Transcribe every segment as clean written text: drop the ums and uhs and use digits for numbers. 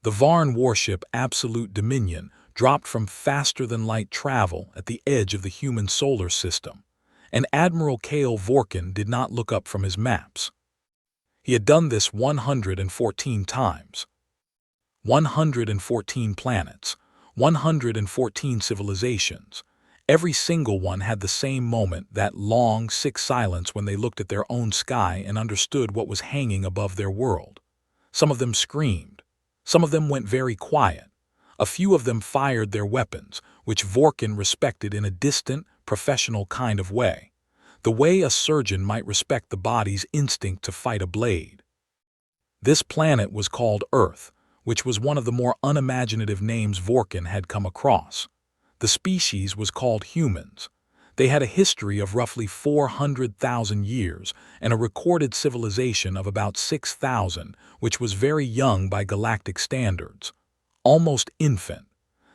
The Varn warship Absolute Dominion dropped from faster-than-light travel at the edge of the human solar system, and Admiral Kale Vorkin did not look up from his maps. He had done this 114 times. 114 planets, 114 civilizations. Every single one had the same moment, that long, sick silence when they looked at their own sky and understood what was hanging above their world. Some of them screamed. Some of them went very quiet. A few of them fired their weapons, which Vorkin respected in a distant, professional kind of way, the way a surgeon might respect the body's instinct to fight a blade. This planet was called Earth, which was one of the more unimaginative names Vorkin had come across. The species was called humans. They had a history of roughly 400,000 years and a recorded civilization of about 6,000, which was very young by galactic standards. Almost infant.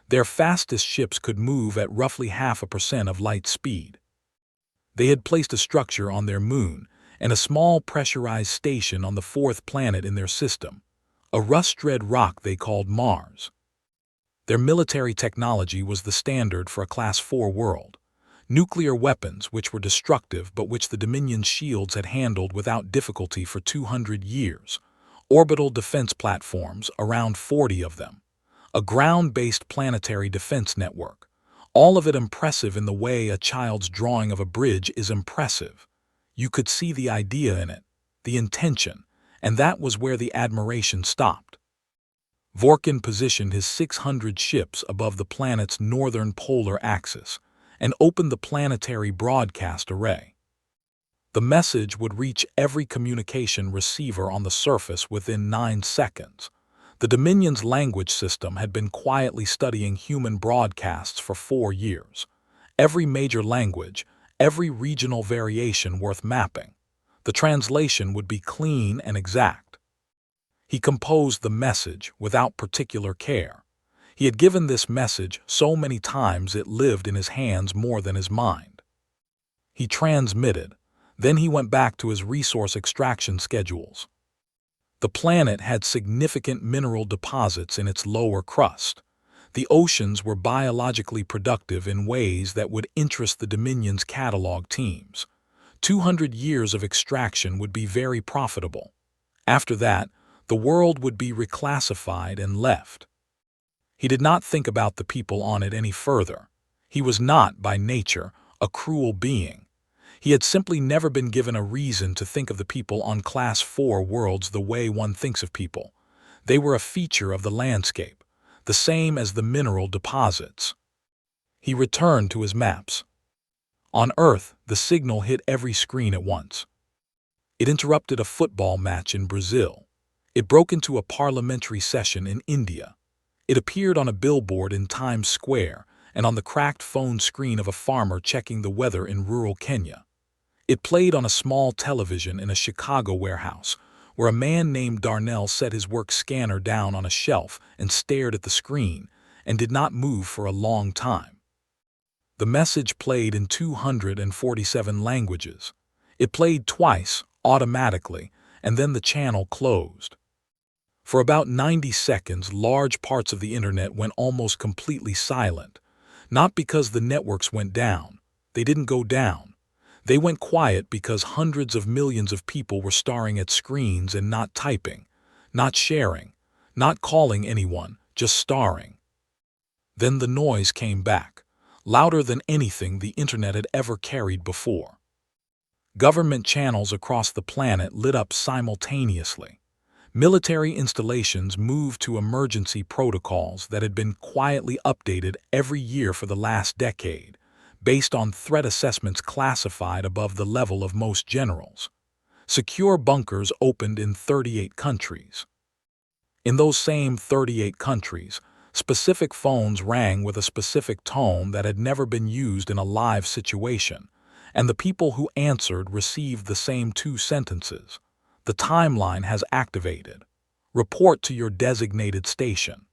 Their fastest ships could move at roughly 0.5% of light speed. They had placed a structure on their moon and a small pressurized station on the fourth planet in their system, a rust-red rock they called Mars. Their military technology was the standard for a Class 4 world. Nuclear weapons, which were destructive but which the Dominion's shields had handled without difficulty for 200 years. Orbital defense platforms, around 40 of them. A ground-based planetary defense network. All of it impressive in the way a child's drawing of a bridge is impressive. You could see the idea in it, the intention, and that was where the admiration stopped. Vorkin positioned his 600 ships above the planet's northern polar axis and opened the planetary broadcast array. The message would reach every communication receiver on the surface within 9 seconds. The Dominion's language system had been quietly studying human broadcasts for 4 years. Every major language, every regional variation worth mapping. The translation would be clean and exact. He composed the message without particular care. He had given this message so many times it lived in his hands more than his mind. He transmitted. Then he went back to his resource extraction schedules. The planet had significant mineral deposits in its lower crust. The oceans were biologically productive in ways that would interest the Dominion's catalog teams. 200 years of extraction would be very profitable. After that, the world would be reclassified and left. He did not think about the people on it any further. He was not, by nature, a cruel being. He had simply never been given a reason to think of the people on Class 4 worlds the way one thinks of people. They were a feature of the landscape, the same as the mineral deposits. He returned to his maps. On Earth, the signal hit every screen at once. It interrupted a football match in Brazil. It broke into a parliamentary session in India. It appeared on a billboard in Times Square and on the cracked phone screen of a farmer checking the weather in rural Kenya. It played on a small television in a Chicago warehouse, where a man named Darnell set his work scanner down on a shelf and stared at the screen and did not move for a long time. The message played in 247 languages. It played twice, automatically, and then the channel closed. For about 90 seconds, large parts of the internet went almost completely silent. Not because the networks went down. They didn't go down. They went quiet because hundreds of millions of people were staring at screens and not typing, not sharing, not calling anyone, just staring. Then the noise came back, louder than anything the internet had ever carried before. Government channels across the planet lit up simultaneously. Military installations moved to emergency protocols that had been quietly updated every year for the last decade, based on threat assessments classified above the level of most generals. Secure bunkers opened in 38 countries. In those same 38 countries, specific phones rang with a specific tone that had never been used in a live situation, and the people who answered received the same 2 sentences. The timeline has activated. Report to your designated station.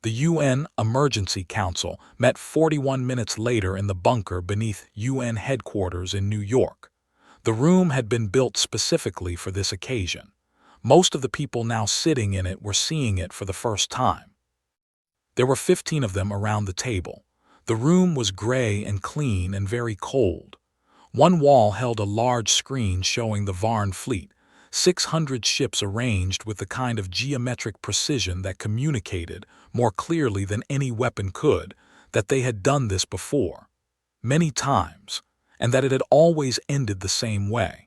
The UN Emergency Council met 41 minutes later in the bunker beneath UN headquarters in New York. The room had been built specifically for this occasion. Most of the people now sitting in it were seeing it for the first time. There were 15 of them around the table. The room was gray and clean and very cold. One wall held a large screen showing the Varn fleet, 600 ships arranged with the kind of geometric precision that communicated, more clearly than any weapon could, that they had done this before, many times, and that it had always ended the same way.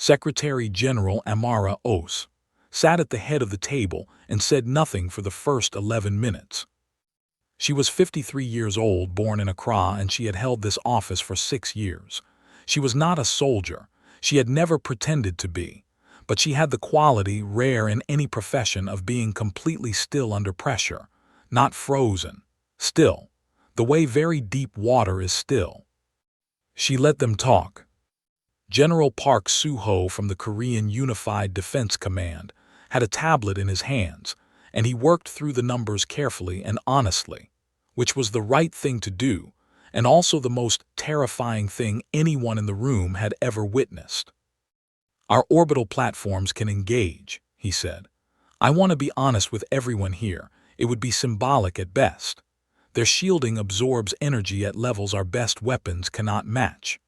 Secretary General Amara Os sat at the head of the table and said nothing for the first 11 minutes. She was 53 years old, born in Accra, and she had held this office for 6 years. She was not a soldier. She had never pretended to be. But she had the quality rare in any profession of being completely still under pressure, not frozen, still, the way very deep water is still. She let them talk. General Park Soo-ho from the Korean Unified Defense Command had a tablet in his hands, and he worked through the numbers carefully and honestly, which was the right thing to do, and also the most terrifying thing anyone in the room had ever witnessed. Our orbital platforms can engage, he said. I want to be honest with everyone here. It would be symbolic at best. Their shielding absorbs energy at levels our best weapons cannot match.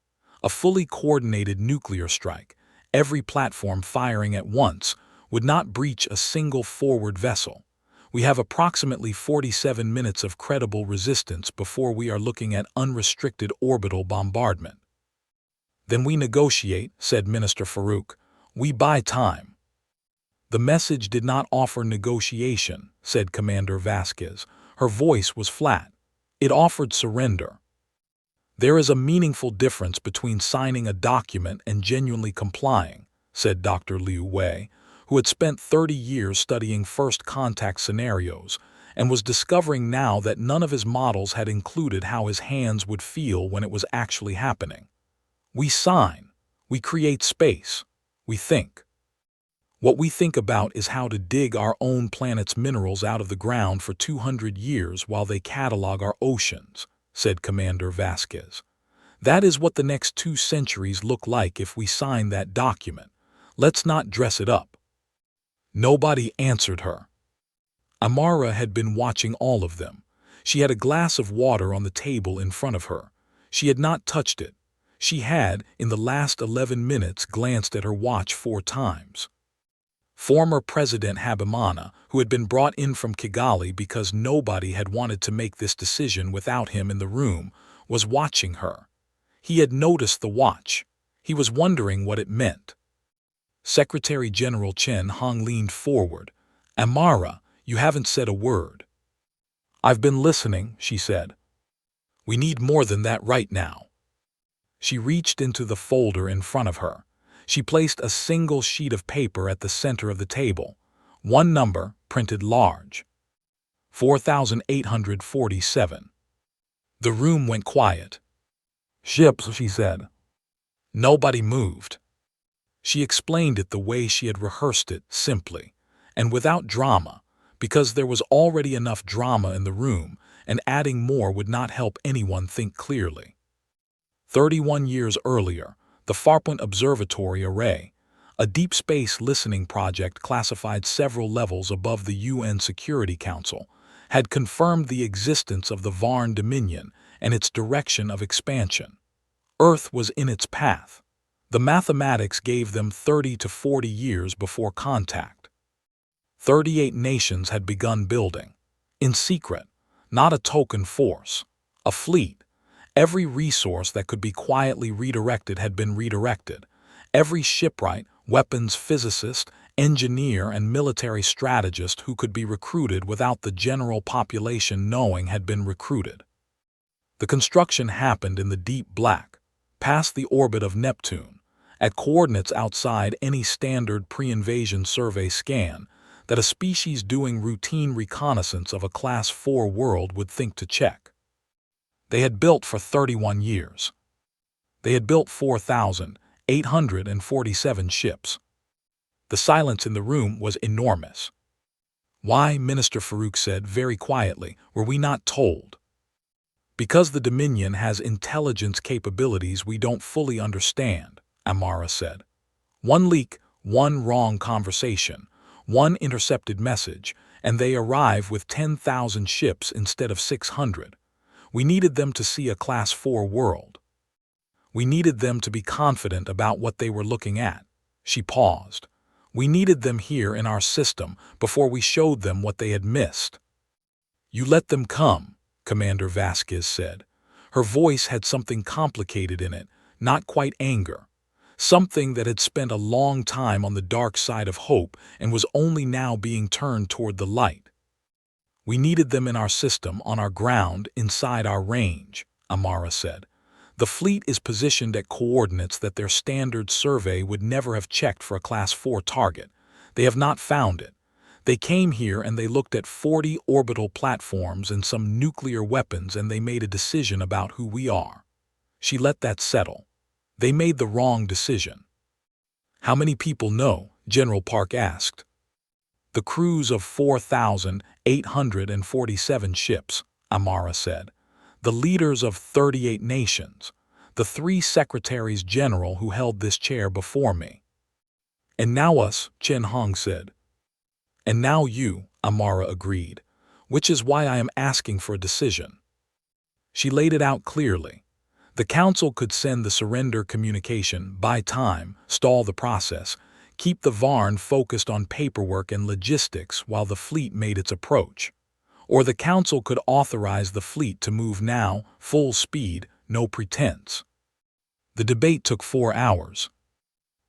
A fully coordinated nuclear strike, every platform firing at once, would not breach a single forward vessel. We have approximately 47 minutes of credible resistance before we are looking at unrestricted orbital bombardment. Then we negotiate, said Minister Farouk. We buy time. The message did not offer negotiation, said Commander Vasquez. Her voice was flat. It offered surrender. There is a meaningful difference between signing a document and genuinely complying, said Dr. Liu Wei, who had spent 30 years studying first contact scenarios and was discovering now that none of his models had included how his hands would feel when it was actually happening. We sign. We create space. We think. What we think about is how to dig our own planet's minerals out of the ground for 200 years while they catalog our oceans, said Commander Vasquez. That is what the next 2 centuries look like if we sign that document. Let's not dress it up. Nobody answered her. Amara had been watching all of them. She had a glass of water on the table in front of her. She had not touched it. She had, in the last 11 minutes, glanced at her watch 4 times. Former President Habimana, who had been brought in from Kigali because nobody had wanted to make this decision without him in the room, was watching her. He had noticed the watch. He was wondering what it meant. Secretary General Chen Hong leaned forward. Amara, you haven't said a word. I've been listening, she said. We need more than that right now. She reached into the folder in front of her. She placed a single sheet of paper at the center of the table. One number, printed large. 4,847. The room went quiet. Ships, she said. Nobody moved. She explained it the way she had rehearsed it, simply, and without drama, because there was already enough drama in the room, and adding more would not help anyone think clearly. 31 years earlier, the Farpoint Observatory Array, a deep space listening project classified several levels above the UN Security Council, had confirmed the existence of the Varn Dominion and its direction of expansion. Earth was in its path. The mathematics gave them 30 to 40 years before contact. 38 nations had begun building. In secret, not a token force, a fleet. Every resource that could be quietly redirected had been redirected. Every shipwright, weapons physicist, engineer, and military strategist who could be recruited without the general population knowing had been recruited. The construction happened in the deep black, past the orbit of Neptune, at coordinates outside any standard pre-invasion survey scan that a species doing routine reconnaissance of a Class 4 world would think to check. They had built for 31 years. They had built 4,847 ships. The silence in the room was enormous. Why, Minister Farouk said very quietly, were we not told? Because the Dominion has intelligence capabilities we don't fully understand, Amara said. One leak, One wrong conversation, one intercepted message, and they arrive with 10,000 ships instead of 600. We needed them to see a Class 4 world. We needed them to be confident about what they were looking at. She paused. We needed them here in our system before we showed them what they had missed. You let them come, Commander Vasquez said. Her voice had something complicated in it, not quite anger. Something that had spent a long time on the dark side of hope and was only now being turned toward the light. We needed them in our system, on our ground, inside our range, Amara said. The fleet is positioned at coordinates that their standard survey would never have checked for a Class 4 target. They have not found it. They came here and they looked at 40 orbital platforms and some nuclear weapons, and they made a decision about who we are. She let that settle. They made the wrong decision. How many people know? General Park asked. The crews of 4,847 ships, Amara said. The leaders of 38 nations. The 3 secretaries general who held this chair before me. And now us, Chen Hong said. And now you, Amara agreed, which is why I am asking for a decision. She laid it out clearly. The Council could send the surrender communication, buy time, stall the process, keep the Varn focused on paperwork and logistics while the fleet made its approach. Or the Council could authorize the fleet to move now, full speed, no pretense. The debate took 4 hours.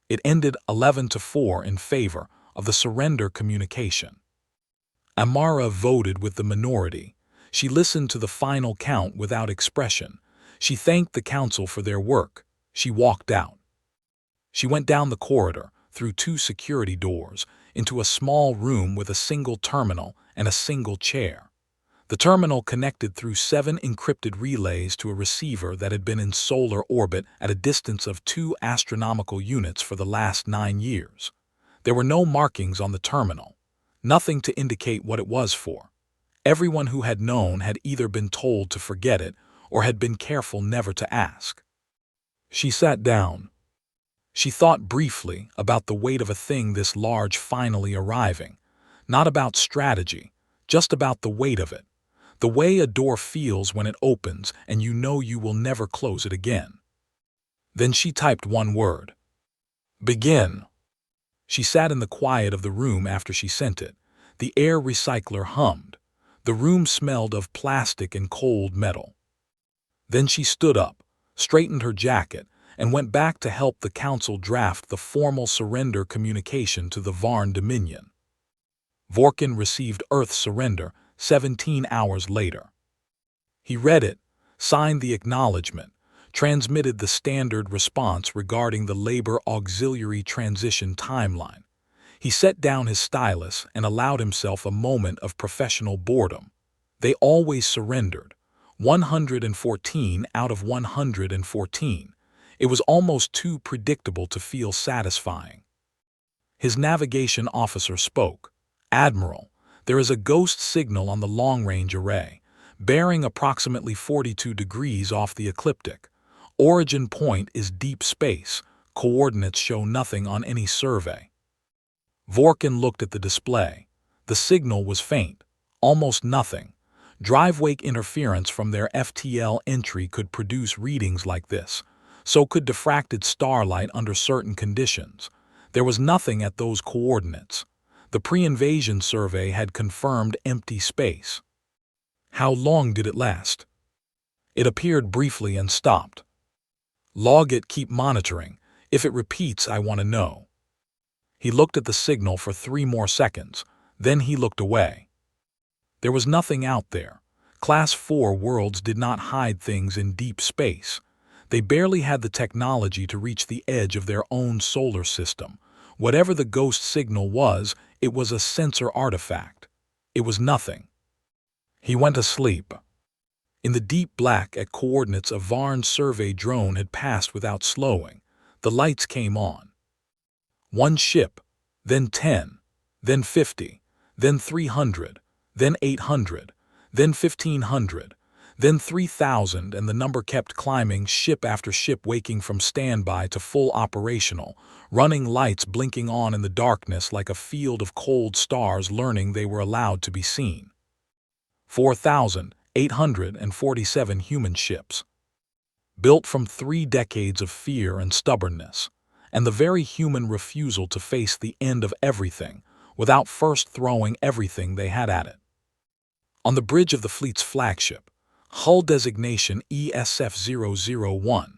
It ended 11-4 in favor of the surrender communication. Amara voted with the minority. She listened to the final count without expression. She thanked the Council for their work. She walked out. She went down the corridor, through 2 security doors, into a small room with a single terminal and a single chair. The terminal connected through 7 encrypted relays to a receiver that had been in solar orbit at a distance of 2 astronomical units for the last 9 years. There were no markings on the terminal, nothing to indicate what it was for. Everyone who had known had either been told to forget it or had been careful never to ask. She sat down. She thought briefly about the weight of a thing this large finally arriving, not about strategy, just about the weight of it, the way a door feels when it opens and you know you will never close it again. Then she typed one word. Begin. She sat in the quiet of the room after she sent it. The air recycler hummed. The room smelled of plastic and cold metal. Then she stood up, straightened her jacket, and went back to help the Council draft the formal surrender communication to the Varn Dominion. Vorkin received Earth's surrender 17 hours later. He read it, signed the acknowledgement, transmitted the standard response regarding the Labor Auxiliary Transition timeline. He set down his stylus and allowed himself a moment of professional boredom. They always surrendered. 114 out of 114. It was almost too predictable to feel satisfying. His navigation officer spoke. Admiral, there is a ghost signal on the long-range array, bearing approximately 42 degrees off the ecliptic. Origin point is deep space. Coordinates show nothing on any survey. Vorkin looked at the display. The signal was faint, almost nothing. Drive-wake interference from their FTL entry could produce readings like this. So could diffracted starlight under certain conditions. There was nothing at those coordinates. The pre-invasion survey had confirmed empty space. How long did it last? It appeared briefly and stopped. Log it, keep monitoring. If it repeats, I want to know. He looked at the signal for 3 more seconds. Then he looked away. There was nothing out there. Class 4 worlds did not hide things in deep space. They barely had the technology to reach the edge of their own solar system. Whatever the ghost signal was, it was a sensor artifact. It was nothing. He went asleep. In the deep black at coordinates, a Varn survey drone had passed without slowing. The lights came on. 1 ship, then 10, then 50, then 300, then 800, then 1500, Then 3,000, and the number kept climbing, ship after ship waking from standby to full operational, running lights blinking on in the darkness like a field of cold stars learning they were allowed to be seen. 4,847 human ships, built from 3 decades of fear and stubbornness, and the very human refusal to face the end of everything without first throwing everything they had at it. On the bridge of the fleet's flagship, hull designation ESF-001,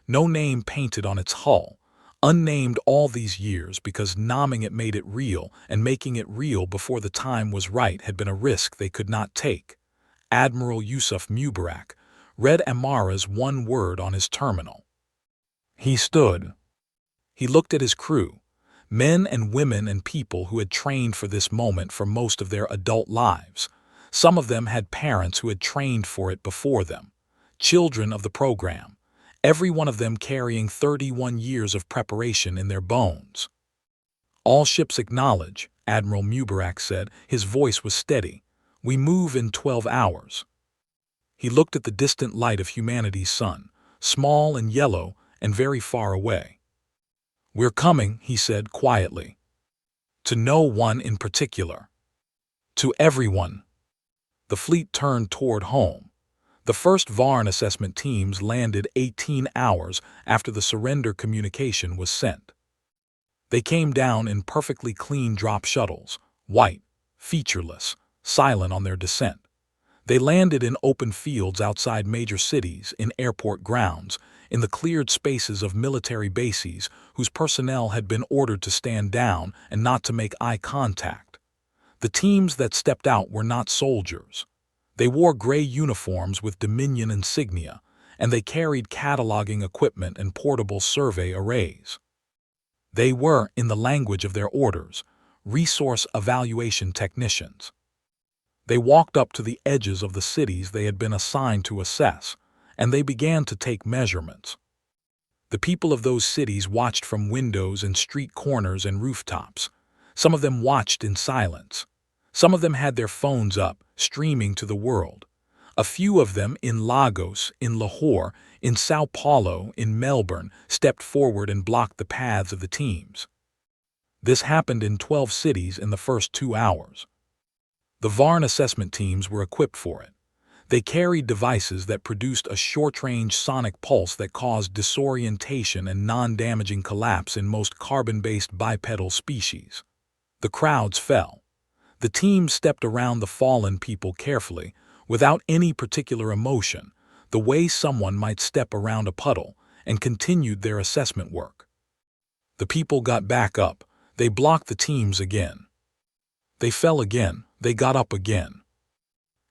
no name painted on its hull, unnamed all these years because naming it made it real, and making it real before the time was right had been a risk they could not take. Admiral Yusuf Mubarak read Amara's one word on his terminal. He stood. He looked at his crew, men and women and people who had trained for this moment for most of their adult lives. Some of them had parents who had trained for it before them, children of the program, every one of them carrying 31 years of preparation in their bones. "All ships acknowledge," Admiral Mubarak said. His voice was steady. "We move in 12 hours. He looked at the distant light of humanity's sun, small and yellow and very far away. "We're coming," he said quietly. "To no one in particular. To everyone." The fleet turned toward home. The first Varn assessment teams landed 18 hours after the surrender communication was sent. They came down in perfectly clean drop shuttles, white, featureless, silent on their descent. They landed in open fields outside major cities, in airport grounds, in the cleared spaces of military bases whose personnel had been ordered to stand down and not to make eye contact. The teams that stepped out were not soldiers. They wore gray uniforms with Dominion insignia, and they carried cataloging equipment and portable survey arrays. They were, in the language of their orders, resource evaluation technicians. They walked up to the edges of the cities they had been assigned to assess, and they began to take measurements. The people of those cities watched from windows and street corners and rooftops. Some of them watched in silence. Some of them had their phones up, streaming to the world. A few of them in Lagos, in Lahore, in Sao Paulo, in Melbourne, stepped forward and blocked the paths of the teams. This happened in 12 cities in the first 2 hours. The Varn assessment teams were equipped for it. They carried devices that produced a short-range sonic pulse that caused disorientation and non-damaging collapse in most carbon-based bipedal species. The crowds fell. The team stepped around the fallen people carefully, without any particular emotion, the way someone might step around a puddle, and continued their assessment work. The people got back up. They blocked the teams again. They fell again. They got up again.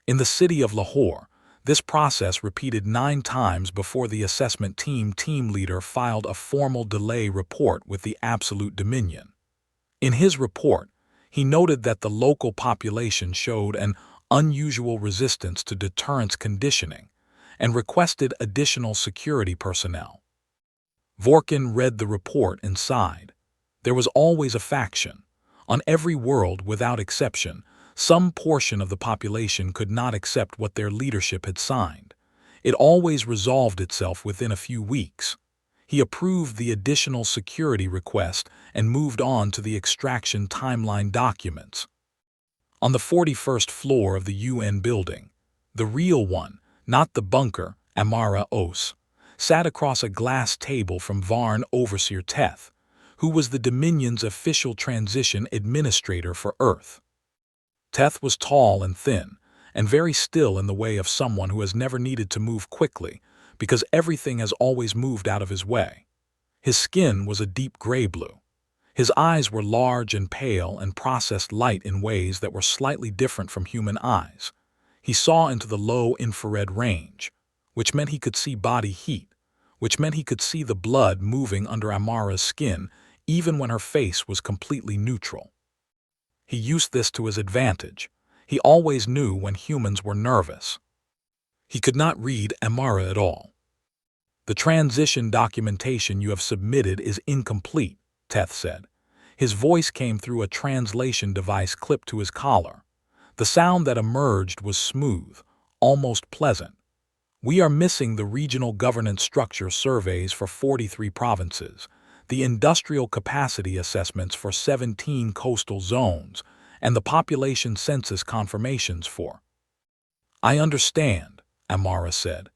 In the city of Lahore, this process repeated 9 times before the assessment team leader filed a formal delay report with the Absolute Dominion. In his report, he noted that the local population showed an unusual resistance to deterrence conditioning and requested additional security personnel. Vorkin read the report and sighed. There was always a faction. On every world, without exception, some portion of the population could not accept what their leadership had signed. It always resolved itself within a few weeks. He approved the additional security request and moved on to the extraction timeline documents. On the 41st floor of the UN building, the real one, not the bunker, Amara Os, sat across a glass table from Varn Overseer Teth, who was the Dominion's official transition administrator for Earth. Teth was tall and thin, and very still in the way of someone who has never needed to move quickly, because everything has always moved out of his way. His skin was a deep gray blue. His eyes were large and pale and processed light in ways that were slightly different from human eyes. He saw into the low infrared range, which meant he could see body heat, which meant he could see the blood moving under Amara's skin even when her face was completely neutral. He used this to his advantage. He always knew when humans were nervous. He could not read Amara at all. "The transition documentation you have submitted is incomplete," Teth said. His voice came through a translation device clipped to his collar. The sound that emerged was smooth, almost pleasant. We are missing the regional governance structure surveys for 43 provinces, the industrial capacity assessments for 17 coastal zones, and the population census confirmations for. I understand, Amara said.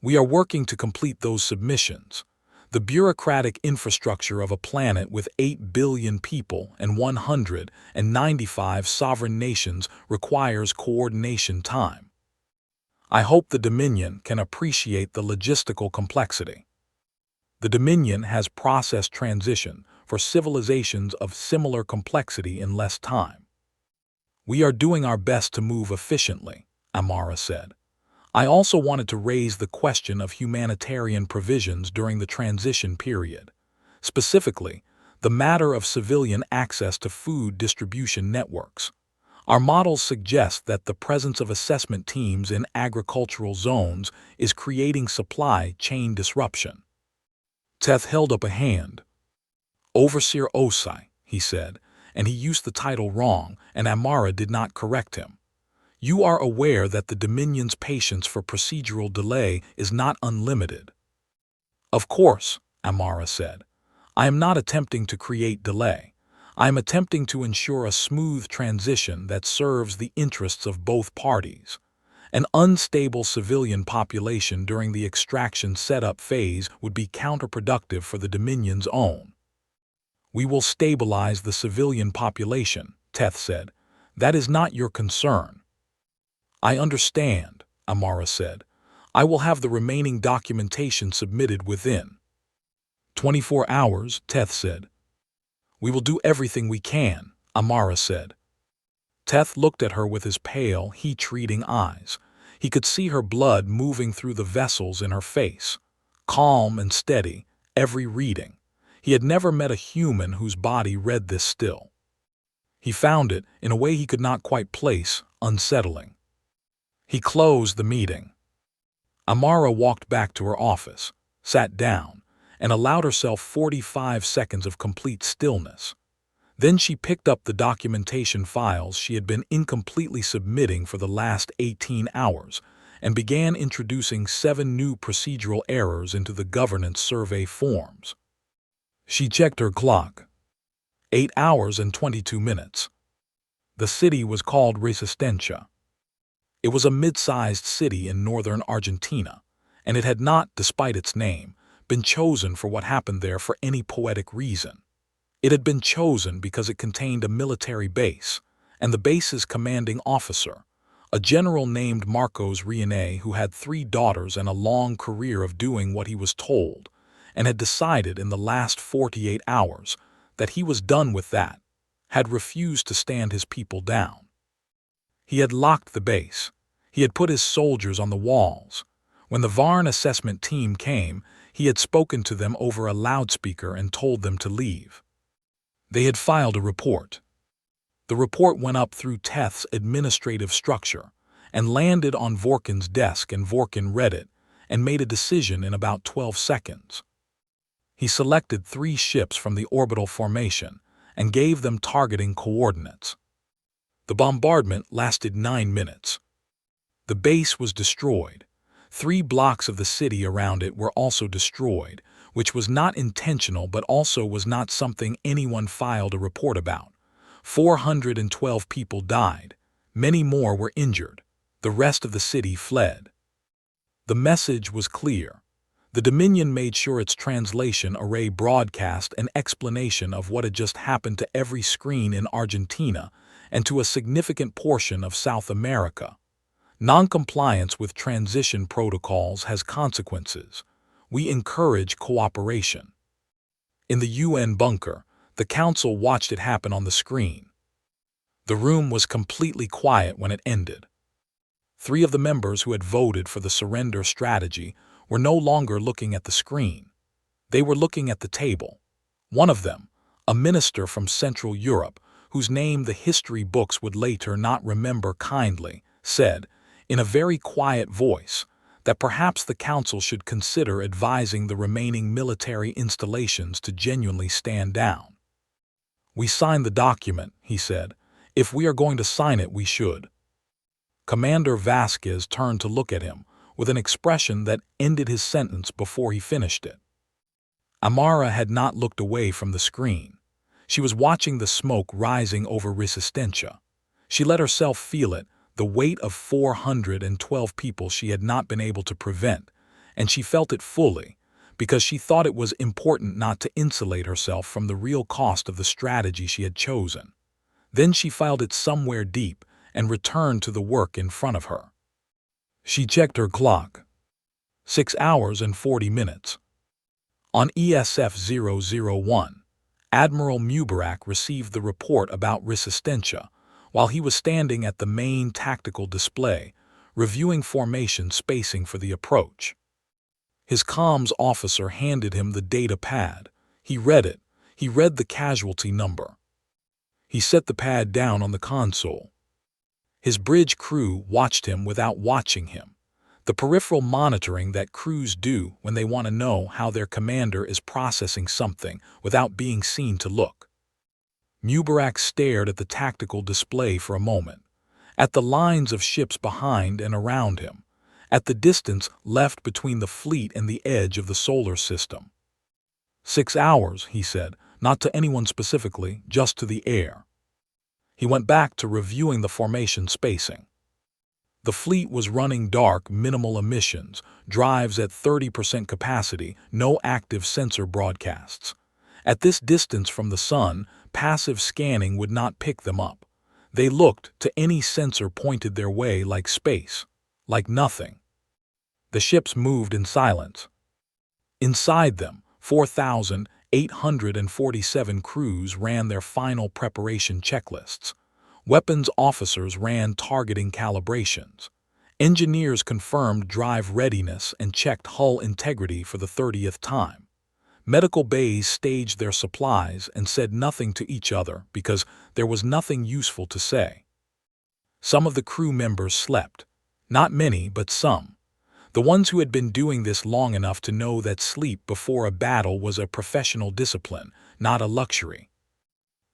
We are working to complete those submissions. The bureaucratic infrastructure of a planet with 8 billion people and 195 sovereign nations requires coordination time. I hope the Dominion can appreciate the logistical complexity. The Dominion has processed transition for civilizations of similar complexity in less time. We are doing our best to move efficiently, Amara said. I also wanted to raise the question of humanitarian provisions during the transition period. Specifically, the matter of civilian access to food distribution networks. Our models suggest that the presence of assessment teams in agricultural zones is creating supply chain disruption. Teth held up a hand. Overseer Osai, he said, and he used the title wrong, and Amara did not correct him. You are aware that the Dominion's patience for procedural delay is not unlimited. Of course, Amara said. I am not attempting to create delay. I am attempting to ensure a smooth transition that serves the interests of both parties. An unstable civilian population during the extraction setup phase would be counterproductive for the Dominion's own. We will stabilize the civilian population, Teth said. That is not your concern. I understand, Amara said. I will have the remaining documentation submitted within 24 hours, Teth said. We will do everything we can, Amara said. Teth looked at her with his pale, heat-treating eyes. He could see her blood moving through the vessels in her face. Calm and steady, every reading. He had never met a human whose body read this still. He found it, in a way he could not quite place, unsettling. He closed the meeting. Amara walked back to her office, sat down, and allowed herself 45 seconds of complete stillness. Then she picked up the documentation files she had been incompletely submitting for the last 18 hours and began introducing 7 new procedural errors into the governance survey forms. She checked her clock. 8 hours and 22 minutes. The city was called Resistencia. It was a mid-sized city in northern Argentina, and it had not, despite its name, been chosen for what happened there for any poetic reason. It had been chosen because it contained a military base, and the base's commanding officer, a general named Marcos Riene who had 3 daughters and a long career of doing what he was told, and had decided in the last 48 hours that he was done with that, had refused to stand his people down. He had locked the base. He had put his soldiers on the walls. When the Varn assessment team came, he had spoken to them over a loudspeaker and told them to leave. They had filed a report. The report went up through Teth's administrative structure and landed on Vorkin's desk, and Vorkin read it and made a decision in about 12 seconds. He selected 3 ships from the orbital formation and gave them targeting coordinates. The bombardment lasted 9 minutes. The base was destroyed. 3 blocks of the city around it were also destroyed, which was not intentional but also was not something anyone filed a report about. 412 people died. Many more were injured. The rest of the city fled. The message was clear. The Dominion made sure its translation array broadcast an explanation of what had just happened to every screen in Argentina and to a significant portion of South America. Noncompliance with transition protocols has consequences. We encourage cooperation. In the UN bunker, the Council watched it happen on the screen. The room was completely quiet when it ended. 3 of the members who had voted for the surrender strategy were no longer looking at the screen. They were looking at the table. One of them, a minister from Central Europe, whose name the history books would later not remember kindly, said, in a very quiet voice, that perhaps the Council should consider advising the remaining military installations to genuinely stand down. We signed the document, he said. If we are going to sign it, we should. Commander Vasquez turned to look at him, with an expression that ended his sentence before he finished it. Amara had not looked away from the screen. She was watching the smoke rising over Resistencia. She let herself feel it, the weight of 412 people she had not been able to prevent, and she felt it fully, because she thought it was important not to insulate herself from the real cost of the strategy she had chosen. Then she filed it somewhere deep and returned to the work in front of her. She checked her clock. 6 hours and 40 minutes. On ESF-001, Admiral Mubarak received the report about Resistencia while he was standing at the main tactical display, reviewing formation spacing for the approach. His comms officer handed him the data pad. He read it. He read the casualty number. He set the pad down on the console. His bridge crew watched him without watching him, the peripheral monitoring that crews do when they want to know how their commander is processing something without being seen to look. Mubarak stared at the tactical display for a moment, at the lines of ships behind and around him, at the distance left between the fleet and the edge of the solar system. 6 hours, he said, not to anyone specifically, just to the air. He went back to reviewing the formation spacing. The fleet was running dark, minimal emissions, drives at 30% capacity, no active sensor broadcasts. At this distance from the sun, passive scanning would not pick them up. They looked to any sensor pointed their way like space, like nothing. The ships moved in silence. Inside them, 4,847 crews ran their final preparation checklists. Weapons officers ran targeting calibrations. Engineers confirmed drive readiness and checked hull integrity for the 30th time. Medical bays staged their supplies and said nothing to each other because there was nothing useful to say. Some of the crew members slept. Not many, but some. The ones who had been doing this long enough to know that sleep before a battle was a professional discipline, not a luxury.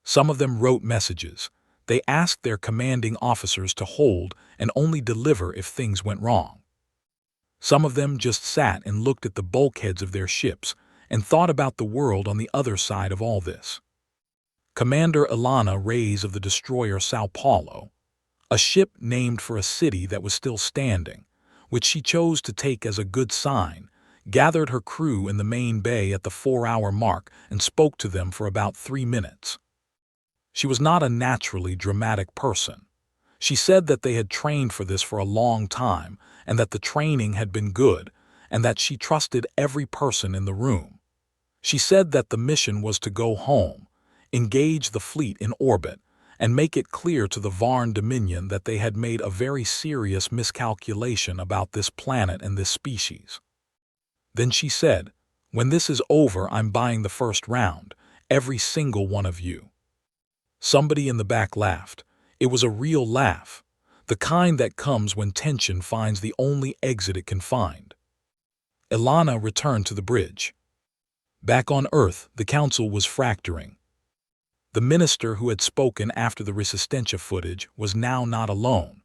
Some of them wrote messages. They asked their commanding officers to hold and only deliver if things went wrong. Some of them just sat and looked at the bulkheads of their ships and thought about the world on the other side of all this. Commander Ilana Reyes of the destroyer Sao Paulo, a ship named for a city that was still standing, which she chose to take as a good sign, gathered her crew in the main bay at the 4-hour mark and spoke to them for about 3 minutes. She was not a naturally dramatic person. She said that they had trained for this for a long time and that the training had been good and that she trusted every person in the room. She said that the mission was to go home, engage the fleet in orbit, and make it clear to the Varn Dominion that they had made a very serious miscalculation about this planet and this species. Then she said, "When this is over, I'm buying the first round, every single one of you." Somebody in the back laughed. It was a real laugh, the kind that comes when tension finds the only exit it can find. Ilana returned to the bridge. Back on Earth, the council was fracturing. The minister who had spoken after the Resistencia footage was now not alone.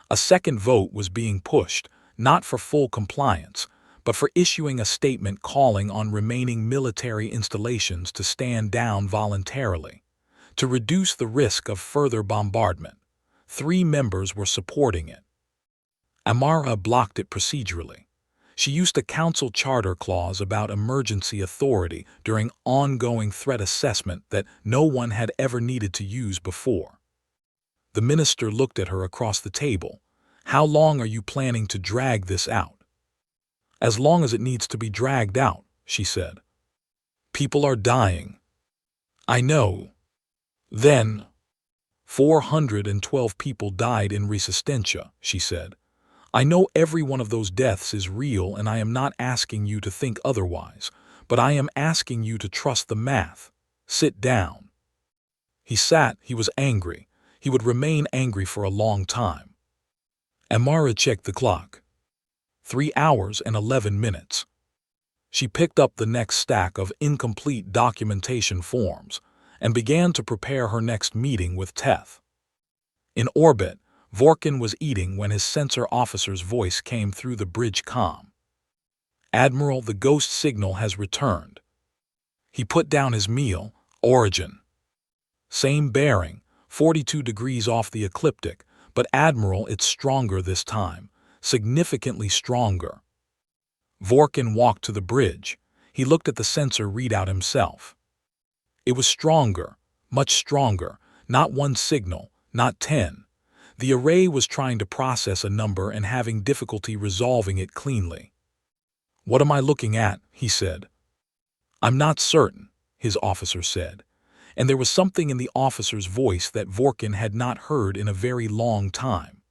A second vote was being pushed, not for full compliance, but for issuing a statement calling on remaining military installations to stand down voluntarily, to reduce the risk of further bombardment. 3 members were supporting it. Amara blocked it procedurally. She used a council charter clause about emergency authority during ongoing threat assessment that no one had ever needed to use before. The minister looked at her across the table. "How long are you planning to drag this out?" "As long as it needs to be dragged out," she said. "People are dying." "I know." "Then 412 people died in Resistencia," she said. "I know every one of those deaths is real and I am not asking you to think otherwise, but I am asking you to trust the math. Sit down." He sat. He was angry. He would remain angry for a long time. Amara checked the clock. 3 hours and 11 minutes. She picked up the next stack of incomplete documentation forms and began to prepare her next meeting with Teth. In orbit, Vorkin was eating when his sensor officer's voice came through the bridge comm. "Admiral, the ghost signal has returned." He put down his meal. "Origin. Same bearing, 42 degrees off the ecliptic, but Admiral, it's stronger this time. Significantly stronger." Vorkin walked to the bridge. He looked at the sensor readout himself. It was stronger, much stronger, not one signal, not 10. The array was trying to process a number and having difficulty resolving it cleanly. "What am I looking at?" he said. "I'm not certain," his officer said, and there was something in the officer's voice that Vorkin had not heard in a very long time.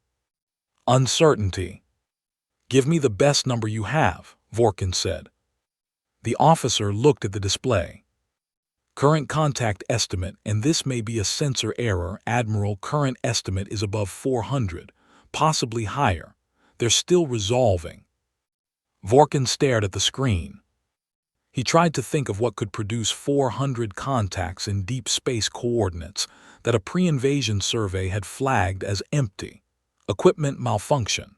"Uncertainty." "Give me the best number you have," Vorkin said. The officer looked at the display. "Current contact estimate, and this may be a sensor error, Admiral. Current estimate is above 400, possibly higher. They're still resolving." Vorkin stared at the screen. He tried to think of what could produce 400 contacts in deep space coordinates that a pre-invasion survey had flagged as empty. Equipment malfunction.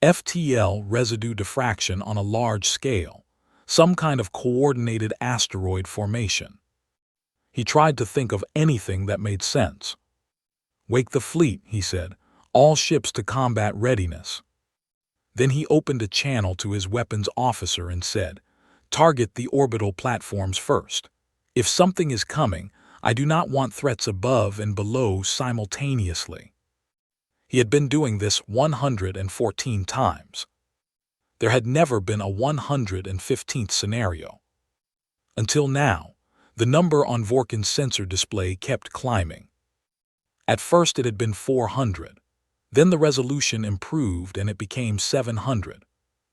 FTL residue diffraction on a large scale. Some kind of coordinated asteroid formation. He tried to think of anything that made sense. "Wake the fleet," he said. "All ships to combat readiness." Then he opened a channel to his weapons officer and said, "Target the orbital platforms first. If something is coming, I do not want threats above and below simultaneously." He had been doing this 114 times. There had never been a 115th scenario. Until now, the number on Vorkin's sensor display kept climbing. At first it had been 400. Then the resolution improved and it became 700.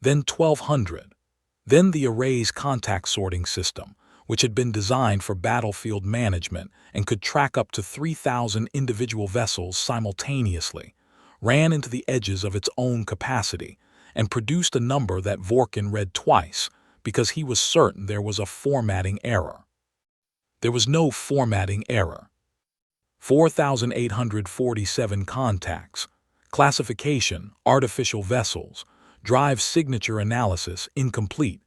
Then 1200. Then the array's contact sorting system, which had been designed for battlefield management and could track up to 3,000 individual vessels simultaneously, ran into the edges of its own capacity and produced a number that Vorkin read twice because he was certain there was a formatting error. There was no formatting error. 4,847 contacts. Classification, artificial vessels. Drive signature analysis, incomplete.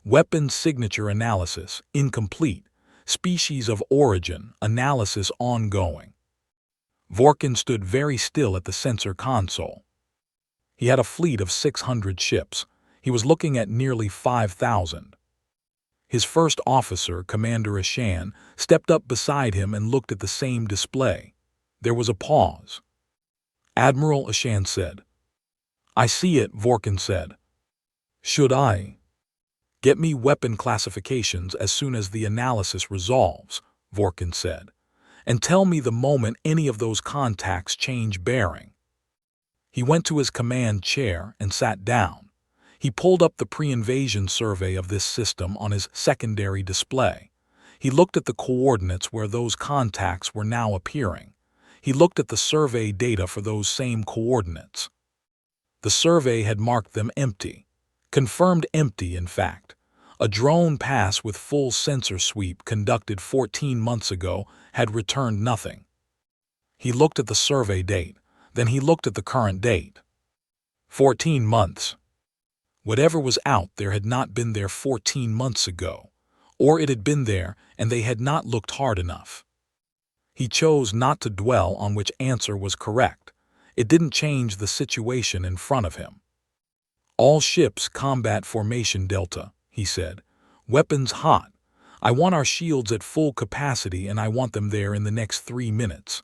Weapons signature analysis, incomplete. Species of origin, analysis ongoing. Vorkin stood very still at the sensor console. He had a fleet of 600 ships. He was looking at nearly 5,000. His first officer, Commander Ashan, stepped up beside him and looked at the same display. There was a pause. "Admiral," Ashan said. "I see it," Vorkin said. "Should I?" "Get me weapon classifications as soon as the analysis resolves," Vorkin said, "and tell me the moment any of those contacts change bearing." He went to his command chair and sat down. He pulled up the pre-invasion survey of this system on his secondary display. He looked at the coordinates where those contacts were now appearing. He looked at the survey data for those same coordinates. The survey had marked them empty. Confirmed empty, in fact. A drone pass with full sensor sweep conducted 14 months ago had returned nothing. He looked at the survey date. Then he looked at the current date. 14 months. Whatever was out there had not been there 14 months ago, or it had been there and they had not looked hard enough. He chose not to dwell on which answer was correct. It didn't change the situation in front of him. "All ships combat formation Delta," he said. "Weapons hot. I want our shields at full capacity and I want them there in the next 3 minutes."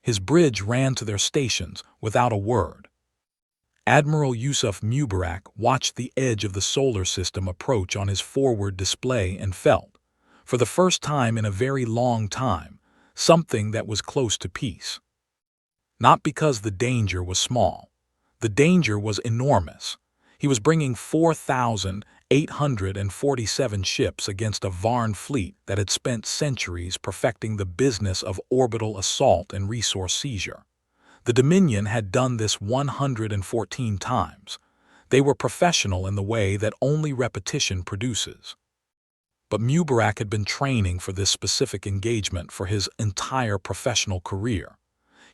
His bridge ran to their stations without a word. Admiral Yusuf Mubarak watched the edge of the solar system approach on his forward display and felt, for the first time in a very long time, something that was close to peace. Not because the danger was small. The danger was enormous. He was bringing 4,847 ships against a Varn fleet that had spent centuries perfecting the business of orbital assault and resource seizure. The Dominion had done this 114 times. They were professional in the way that only repetition produces. But Mubarak had been training for this specific engagement for his entire professional career.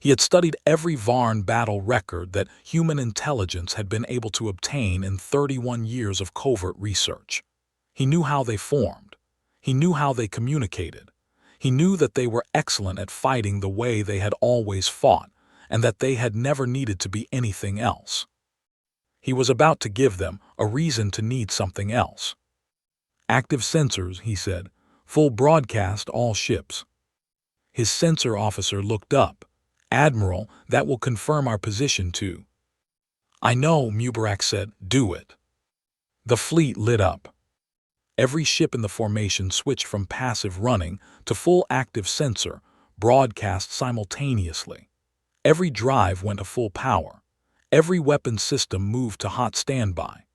He had studied every Varn battle record that human intelligence had been able to obtain in 31 years of covert research. He knew how they formed. He knew how they communicated. He knew that they were excellent at fighting the way they had always fought, and that they had never needed to be anything else. He was about to give them a reason to need something else. "Active sensors," he said. "Full broadcast all ships." His sensor officer looked up. "Admiral, that will confirm our position too." "I know," Mubarak said. "Do it." The fleet lit up. Every ship in the formation switched from passive running to full active sensor, broadcast simultaneously. Every drive went to full power. Every weapon system moved to hot standby.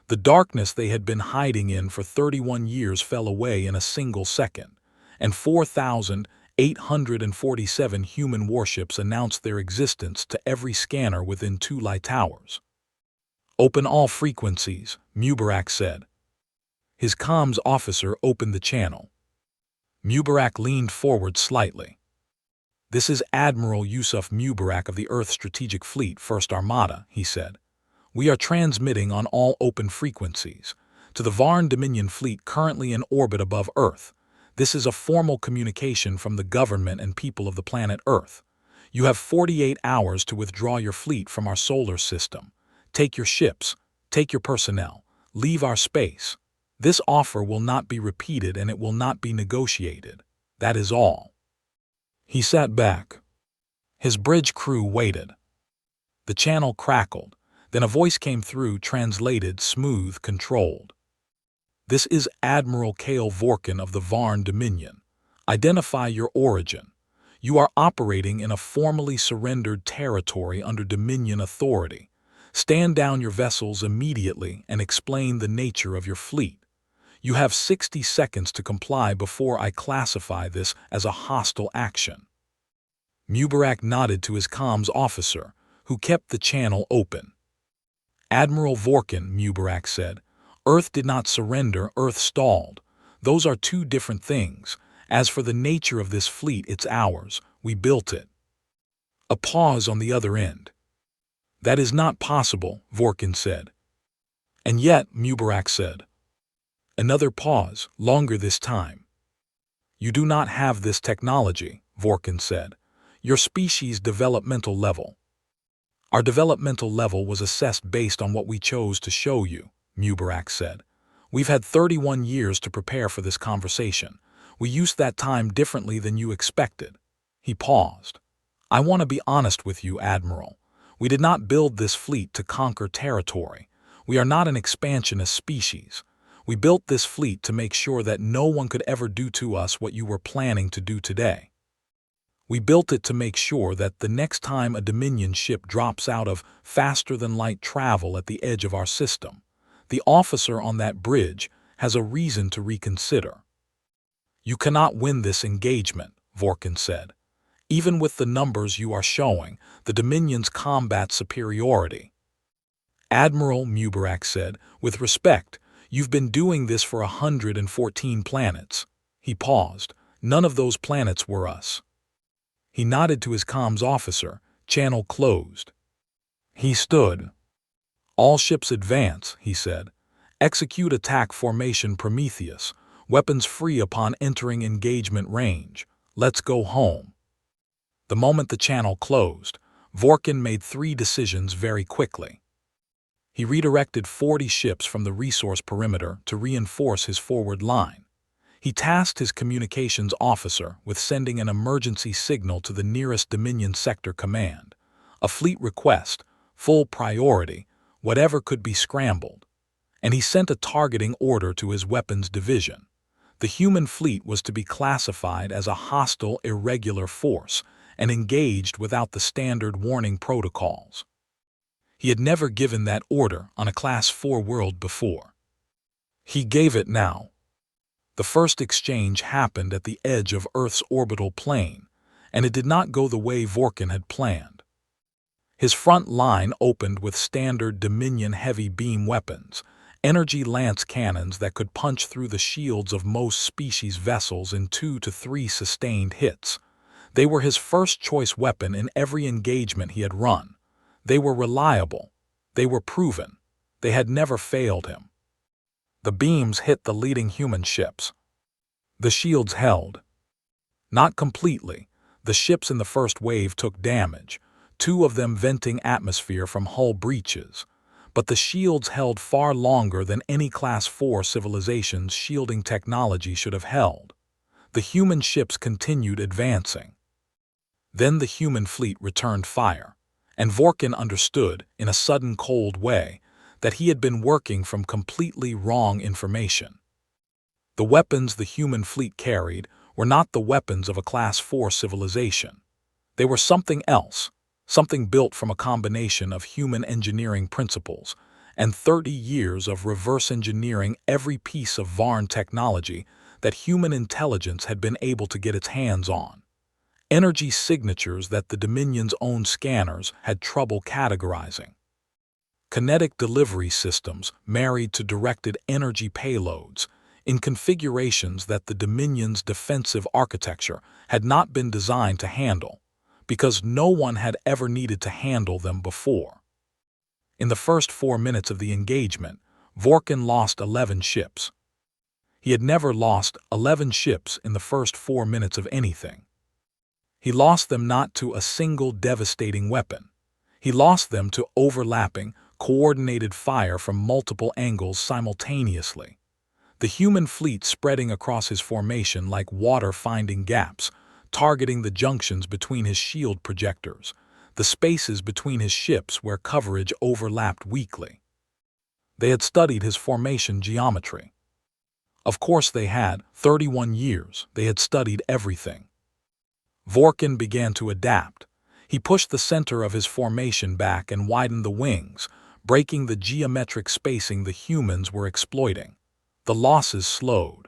The darkness they had been hiding in for 31 years fell away in a single second, and 4,847 human warships announced their existence to every scanner within 2 light towers. "Open all frequencies," Mubarak said. His comms officer opened the channel. Mubarak leaned forward slightly. "This is Admiral Yusuf Mubarak of the Earth Strategic Fleet, 1st Armada," he said. "We are transmitting on all open frequencies. To the Varn Dominion fleet currently in orbit above Earth. This is a formal communication from the government and people of the planet Earth. You have 48 hours to withdraw your fleet from our solar system. Take your ships, take your personnel, leave our space. This offer will not be repeated and it will not be negotiated. That is all." He sat back. His bridge crew waited. The channel crackled. Then a voice came through, translated, smooth, controlled. "This is Admiral Kale Vorkin of the Varn Dominion. Identify your origin. You are operating in a formally surrendered territory under Dominion authority. Stand down your vessels immediately and explain the nature of your fleet. You have 60 seconds to comply before I classify this as a hostile action." Mubarak nodded to his comms officer, who kept the channel open. "Admiral Vorkin," Mubarak said, "Earth did not surrender, Earth stalled. Those are 2 different things. As for the nature of this fleet, it's ours. We built it." A pause on the other end. "That is not possible," Vorkin said. "And yet," Mubarak said. Another pause, longer this time. "You do not have this technology," Vorkin said. "Your species' developmental level." "Our developmental level was assessed based on what we chose to show you," Mubarak said. "We've had 31 years to prepare for this conversation. We used that time differently than you expected." He paused. "I want to be honest with you, Admiral. We did not build this fleet to conquer territory. We are not an expansionist species. We built this fleet to make sure that no one could ever do to us what you were planning to do today. We built it to make sure that the next time a Dominion ship drops out of faster-than-light travel at the edge of our system, the officer on that bridge has a reason to reconsider." "You cannot win this engagement," Vorkin said. "Even with the numbers you are showing, the Dominion's combat superiority." "Admiral," Mubarak said, "with respect, you've been doing this for 114 planets." He paused. "None of those planets were us." He nodded to his comms officer. Channel closed. He stood. "All ships advance," he said. "Execute attack formation Prometheus. Weapons free upon entering engagement range. Let's go home." The moment the channel closed, Vorkin made 3 decisions very quickly. He redirected 40 ships from the resource perimeter to reinforce his forward line. He tasked his communications officer with sending an emergency signal to the nearest Dominion sector command. A fleet request, full priority, whatever could be scrambled. And he sent a targeting order to his weapons division. The human fleet was to be classified as a hostile, irregular force and engaged without the standard warning protocols. He had never given that order on a Class 4 world before. He gave it now. The first exchange happened at the edge of Earth's orbital plane, and it did not go the way Vorkin had planned. His front line opened with standard Dominion heavy beam weapons, energy lance cannons that could punch through the shields of most species vessels in 2 to 3 sustained hits. They were his first choice weapon in every engagement he had run. They were reliable. They were proven. They had never failed him. The beams hit the leading human ships. The shields held. Not completely. The ships in the first wave took damage, 2 of them venting atmosphere from hull breaches. But the shields held far longer than any Class 4 civilization's shielding technology should have held. The human ships continued advancing. Then the human fleet returned fire, and Vorkin understood, in a sudden cold way, that he had been working from completely wrong information. The weapons the human fleet carried were not the weapons of a Class 4 civilization. They were something else, something built from a combination of human engineering principles and 30 years of reverse engineering every piece of Varn technology that human intelligence had been able to get its hands on. Energy signatures that the Dominion's own scanners had trouble categorizing. Kinetic delivery systems married to directed energy payloads in configurations that the Dominion's defensive architecture had not been designed to handle, because no one had ever needed to handle them before. In the first 4 minutes of the engagement, Vorkin lost 11 ships. He had never lost 11 ships in the first 4 minutes of anything. He lost them not to a single devastating weapon. He lost them to overlapping, coordinated fire from multiple angles simultaneously. The human fleet spreading across his formation like water finding gaps, targeting the junctions between his shield projectors, the spaces between his ships where coverage overlapped weakly. They had studied his formation geometry. Of course they had, 31 years, they had studied everything. Vorkin began to adapt. He pushed the center of his formation back and widened the wings, breaking the geometric spacing the humans were exploiting. The losses slowed.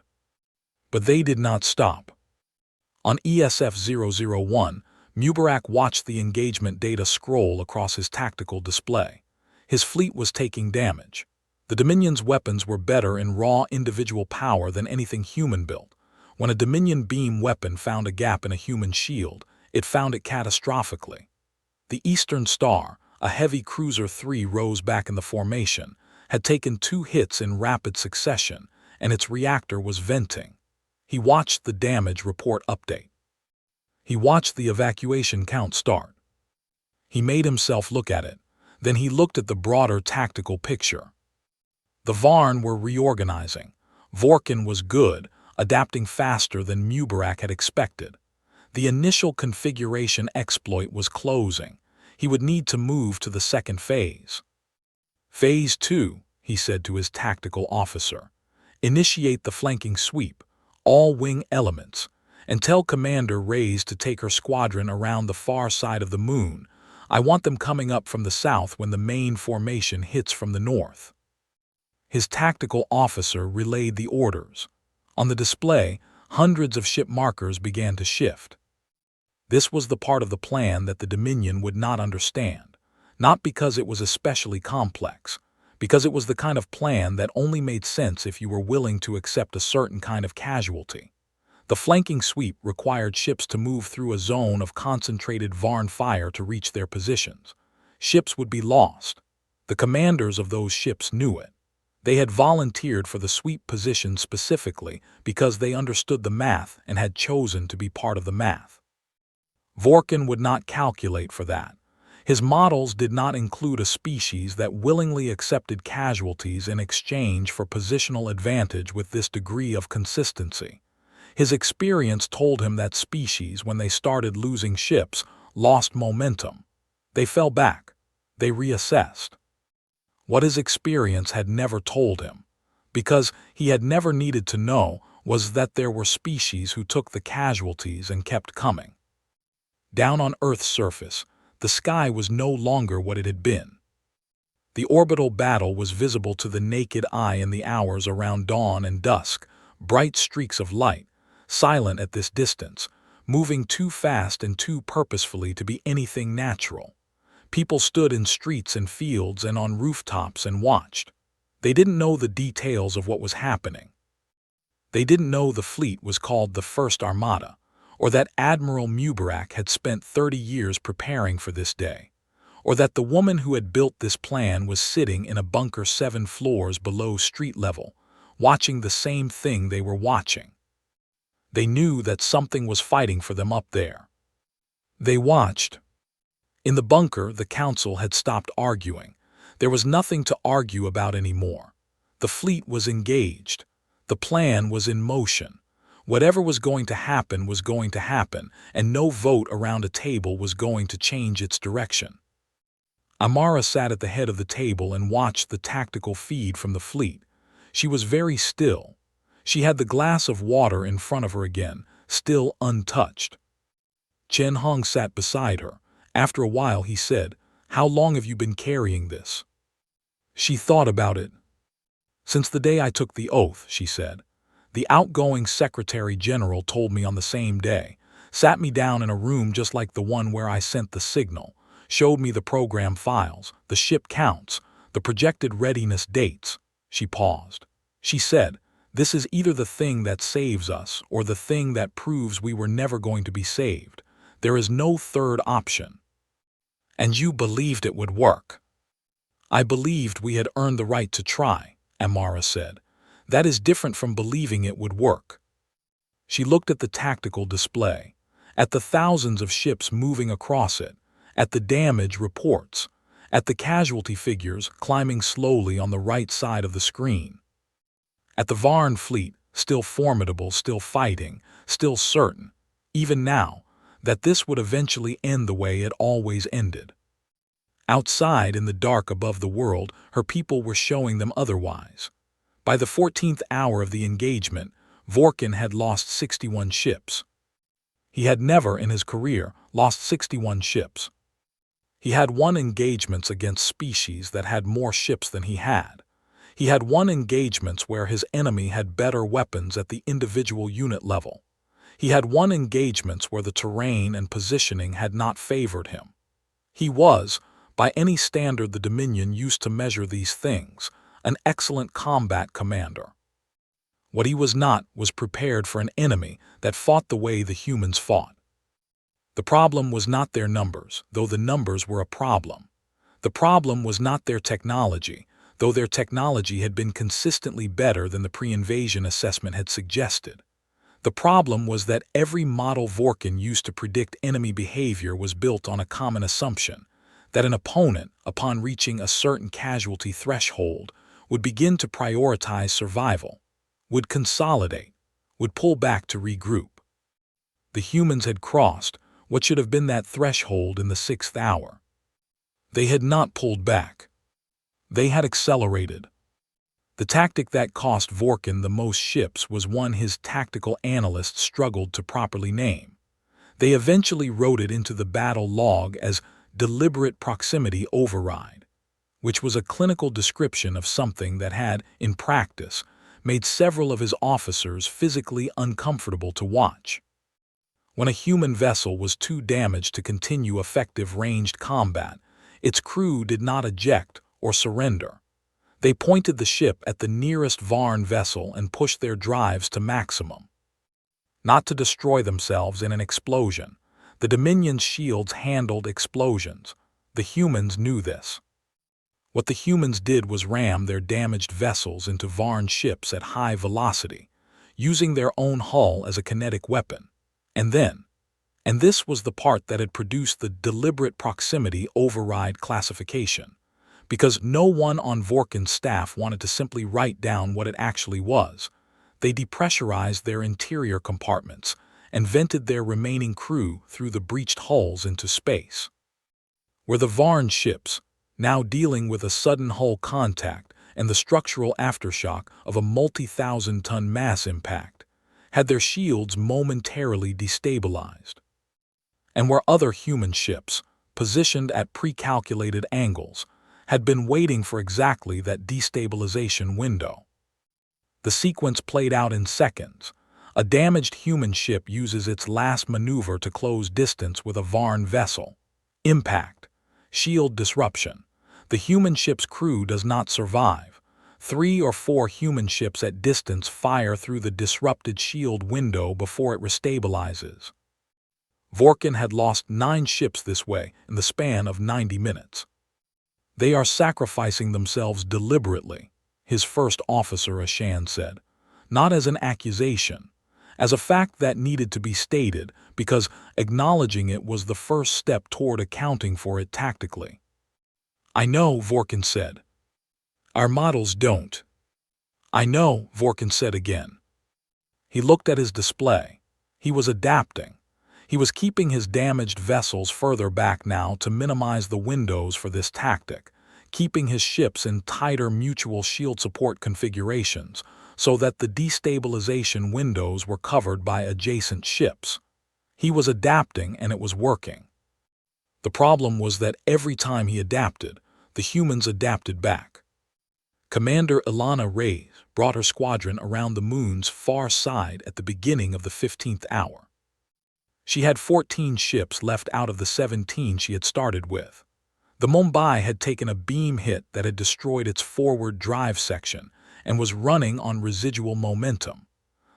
But they did not stop. On ESF-001, Mubarak watched the engagement data scroll across his tactical display. His fleet was taking damage. The Dominion's weapons were better in raw individual power than anything human built. When a Dominion beam weapon found a gap in a human shield, it found it catastrophically. The Eastern Star, a heavy Cruiser 3 rose back in the formation, had taken 2 hits in rapid succession, and its reactor was venting. He watched the damage report update. He watched the evacuation count start. He made himself look at it. Then he looked at the broader tactical picture. The Varn were reorganizing. Vorkin was good, adapting faster than Mubarak had expected. The initial configuration exploit was closing. He would need to move to the second phase. Phase 2, he said to his tactical officer. Initiate the flanking sweep, all wing elements, and tell Commander Reyes to take her squadron around the far side of the moon. I want them coming up from the south when the main formation hits from the north. His tactical officer relayed the orders. On the display, hundreds of ship markers began to shift. This was the part of the plan that the Dominion would not understand, not because it was especially complex, because it was the kind of plan that only made sense if you were willing to accept a certain kind of casualty. The flanking sweep required ships to move through a zone of concentrated Varn fire to reach their positions. Ships would be lost. The commanders of those ships knew it. They had volunteered for the sweep position specifically because they understood the math and had chosen to be part of the math. Vorkin would not calculate for that. His models did not include a species that willingly accepted casualties in exchange for positional advantage with this degree of consistency. His experience told him that species, when they started losing ships, lost momentum. They fell back. They reassessed. What his experience had never told him, because he had never needed to know, was that there were species who took the casualties and kept coming. Down on Earth's surface, the sky was no longer what it had been. The orbital battle was visible to the naked eye in the hours around dawn and dusk, bright streaks of light, silent at this distance, moving too fast and too purposefully to be anything natural. People stood in streets and fields and on rooftops and watched. They didn't know the details of what was happening. They didn't know the fleet was called the First Armada, or that Admiral Mubarak had spent 30 years preparing for this day, or that the woman who had built this plan was sitting in a bunker 7 floors below street level, watching the same thing they were watching. They knew that something was fighting for them up there. They watched. In the bunker, the council had stopped arguing. There was nothing to argue about anymore. The fleet was engaged. The plan was in motion. Whatever was going to happen was going to happen, and no vote around a table was going to change its direction. Amara sat at the head of the table and watched the tactical feed from the fleet. She was very still. She had the glass of water in front of her again, still untouched. Chen Hong sat beside her. After a while he said, "How long have you been carrying this?" She thought about it. "Since the day I took the oath," she said. "The outgoing Secretary General told me on the same day, sat me down in a room just like the one where I sent the signal, showed me the program files, the ship counts, the projected readiness dates." She paused. She said, "This is either the thing that saves us or the thing that proves we were never going to be saved. There is no third option." "And you believed it would work?" "I believed we had earned the right to try," Amara said. "That is different from believing it would work." She looked at the tactical display, at the thousands of ships moving across it, at the damage reports, at the casualty figures climbing slowly on the right side of the screen. At the Varn fleet, still formidable, still fighting, still certain, even now, that this would eventually end the way it always ended. Outside, in the dark above the world, her people were showing them otherwise. By the 14th hour of the engagement, Vorkin had lost 61 ships. He had never in his career lost 61 ships. He had won engagements against species that had more ships than he had. He had won engagements where his enemy had better weapons at the individual unit level. He had won engagements where the terrain and positioning had not favored him. He was, by any standard the Dominion used to measure these things, an excellent combat commander. What he was not was prepared for an enemy that fought the way the humans fought. The problem was not their numbers, though the numbers were a problem. The problem was not their technology, though their technology had been consistently better than the pre-invasion assessment had suggested. The problem was that every model Vorkin used to predict enemy behavior was built on a common assumption, that an opponent, upon reaching a certain casualty threshold, would begin to prioritize survival, would consolidate, would pull back to regroup. The humans had crossed what should have been that threshold in the 6th hour. They had not pulled back. They had accelerated. The tactic that cost Vorkin the most ships was one his tactical analysts struggled to properly name. They eventually wrote it into the battle log as deliberate proximity override, which was a clinical description of something that had, in practice, made several of his officers physically uncomfortable to watch. When a human vessel was too damaged to continue effective ranged combat, its crew did not eject or surrender. They pointed the ship at the nearest Varn vessel and pushed their drives to maximum. Not to destroy themselves in an explosion. The Dominion's shields handled explosions. The humans knew this. What the humans did was ram their damaged vessels into Varn ships at high velocity, using their own hull as a kinetic weapon. And this was the part that had produced the deliberate proximity override classification. Because no one on Vorkin's staff wanted to simply write down what it actually was, they depressurized their interior compartments and vented their remaining crew through the breached hulls into space. Where the Varn ships, now dealing with a sudden hull contact and the structural aftershock of a multi-thousand-ton mass impact, had their shields momentarily destabilized. And where other human ships, positioned at pre-calculated angles, had been waiting for exactly that destabilization window. The sequence played out in seconds. A damaged human ship uses its last maneuver to close distance with a Varn vessel. Impact. Shield disruption. The human ship's crew does not survive. 3 or 4 human ships at distance fire through the disrupted shield window before it restabilizes. Vorkin had lost 9 ships this way in the span of 90 minutes. They are sacrificing themselves deliberately, his first officer Ashan said, not as an accusation, as a fact that needed to be stated because acknowledging it was the first step toward accounting for it tactically. I know, Vorkin said. Our models don't. I know, Vorkin said again. He looked at his display. He was adapting. He was keeping his damaged vessels further back now to minimize the windows for this tactic, keeping his ships in tighter mutual shield support configurations so that the destabilization windows were covered by adjacent ships. He was adapting and it was working. The problem was that every time he adapted, the humans adapted back. Commander Ilana Reyes brought her squadron around the moon's far side at the beginning of the 15th hour. She had 14 ships left out of the 17 she had started with. The Mumbai had taken a beam hit that had destroyed its forward drive section and was running on residual momentum.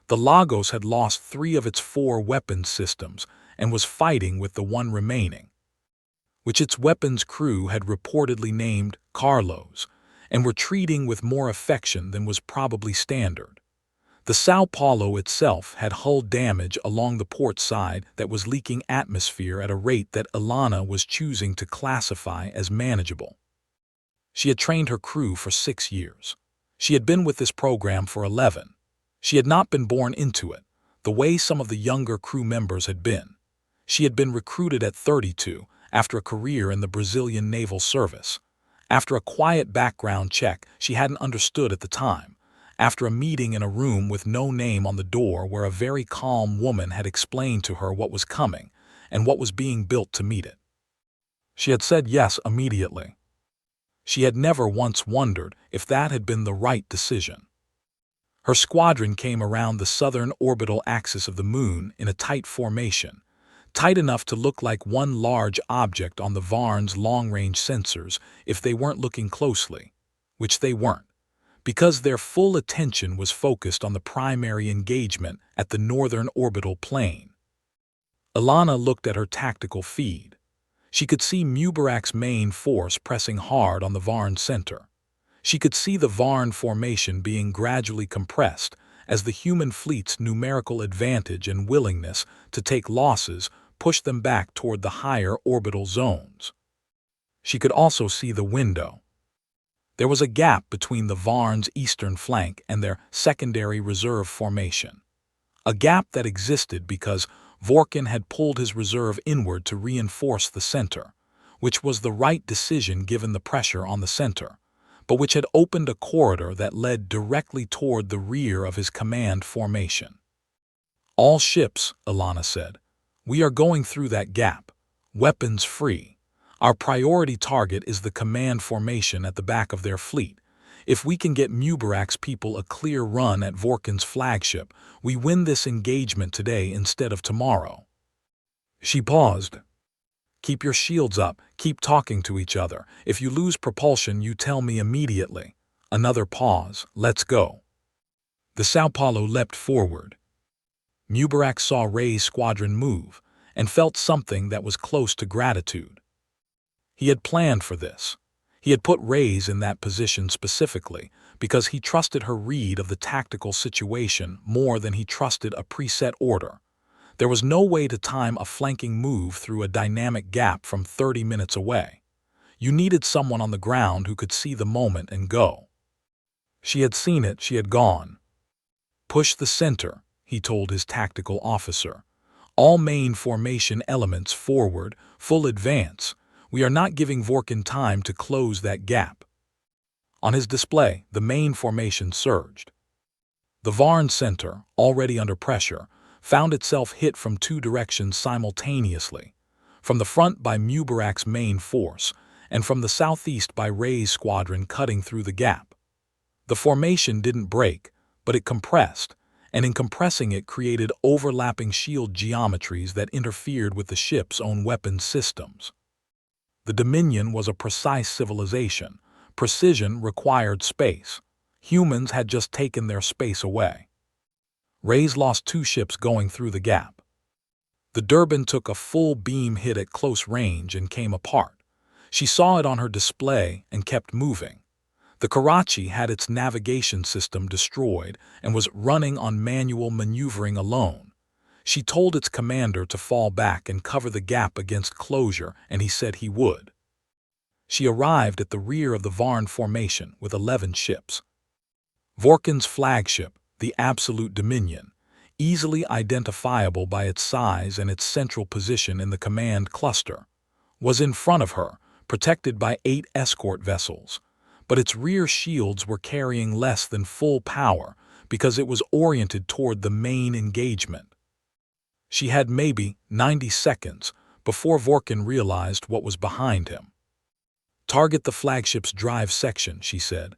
The Lagos had lost 3 of its 4 weapons systems and was fighting with the one remaining, which its weapons crew had reportedly named Carlos, and were treating with more affection than was probably standard. The Sao Paulo itself had hull damage along the port side that was leaking atmosphere at a rate that Ilana was choosing to classify as manageable. She had trained her crew for 6 years. She had been with this program for 11. She had not been born into it, the way some of the younger crew members had been. She had been recruited at 32 after a career in the Brazilian Naval Service. After a quiet background check she hadn't understood at the time. After a meeting in a room with no name on the door where a very calm woman had explained to her what was coming and what was being built to meet it. She had said yes immediately. She had never once wondered if that had been the right decision. Her squadron came around the southern orbital axis of the moon in a tight formation, tight enough to look like one large object on the Varn's long-range sensors if they weren't looking closely, which they weren't, because their full attention was focused on the primary engagement at the northern orbital plane. Ilana looked at her tactical feed. She could see Mubarak's main force pressing hard on the Varn center. She could see the Varn formation being gradually compressed as the human fleet's numerical advantage and willingness to take losses pushed them back toward the higher orbital zones. She could also see the window. There was a gap between the Varn's eastern flank and their secondary reserve formation. A gap that existed because Vorkin had pulled his reserve inward to reinforce the center, which was the right decision given the pressure on the center, but which had opened a corridor that led directly toward the rear of his command formation. All ships, Ilana said. We are going through that gap, weapons free. Our priority target is the command formation at the back of their fleet. If we can get Mubarak's people a clear run at Vorkin's flagship, we win this engagement today instead of tomorrow. She paused. Keep your shields up, keep talking to each other. If you lose propulsion, you tell me immediately. Another pause. Let's go. The Sao Paulo leapt forward. Mubarak saw Ray's squadron move and felt something that was close to gratitude. He had planned for this. He had put Ray's in that position specifically because he trusted her read of the tactical situation more than he trusted a preset order. There was no way to time a flanking move through a dynamic gap from 30 minutes away. You needed someone on the ground who could see the moment and go. She had seen it, she had gone. Push the center, he told his tactical officer. All main formation elements forward, full advance. We are not giving Vorkin time to close that gap. On his display, the main formation surged. The Varn center, already under pressure, found itself hit from 2 directions simultaneously, from the front by Mubarak's main force, and from the southeast by Ray's squadron cutting through the gap. The formation didn't break, but it compressed, and in compressing it created overlapping shield geometries that interfered with the ship's own weapons systems. The Dominion was a precise civilization. Precision required space. Humans had just taken their space away. Ray's lost 2 ships going through the gap. The Durban took a full beam hit at close range and came apart. She saw it on her display and kept moving. The Karachi had its navigation system destroyed and was running on manual maneuvering alone. She told its commander to fall back and cover the gap against closure, and he said he would. She arrived at the rear of the Varn formation with 11 ships. Vorkin's flagship, the Absolute Dominion, easily identifiable by its size and its central position in the command cluster, was in front of her, protected by 8 escort vessels. But its rear shields were carrying less than full power because it was oriented toward the main engagement. She had maybe 90 seconds before Vorkin realized what was behind him. "Target the flagship's drive section," she said.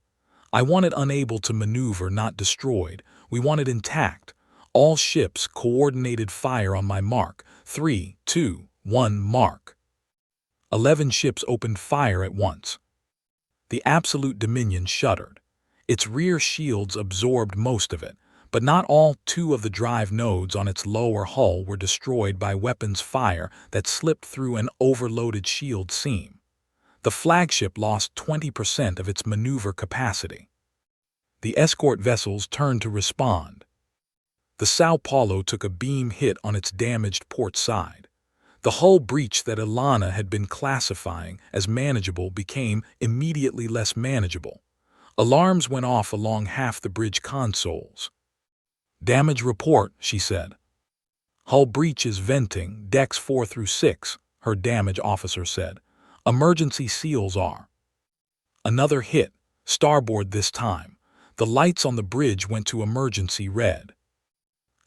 "I want it unable to maneuver, not destroyed. We want it intact. All ships coordinated fire on my mark. 3, 2, 1, mark." 11 ships opened fire at once. The Absolute Dominion shuddered. Its rear shields absorbed most of it, but not all 2 of the drive nodes on its lower hull were destroyed by weapons fire that slipped through an overloaded shield seam. The flagship lost 20% of its maneuver capacity. The escort vessels turned to respond. The Sao Paulo took a beam hit on its damaged port side. The hull breach that Ilana had been classifying as manageable became immediately less manageable. Alarms went off along half the bridge consoles. "Damage report," she said. "Hull breach is venting, decks 4 through 6, her damage officer said. "Emergency seals are." Another hit, starboard this time. The lights on the bridge went to emergency red.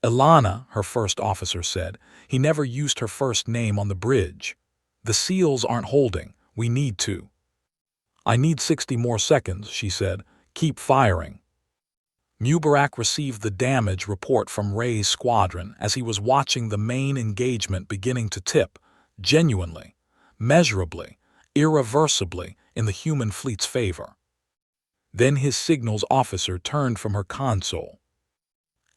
"Ilana," her first officer said. He never used her first name on the bridge. "The seals aren't holding. We need to." "I need 60 more seconds," she said. "Keep firing." Mubarak received the damage report from Ray's squadron as he was watching the main engagement beginning to tip, genuinely, measurably, irreversibly, in the human fleet's favor. Then his signals officer turned from her console.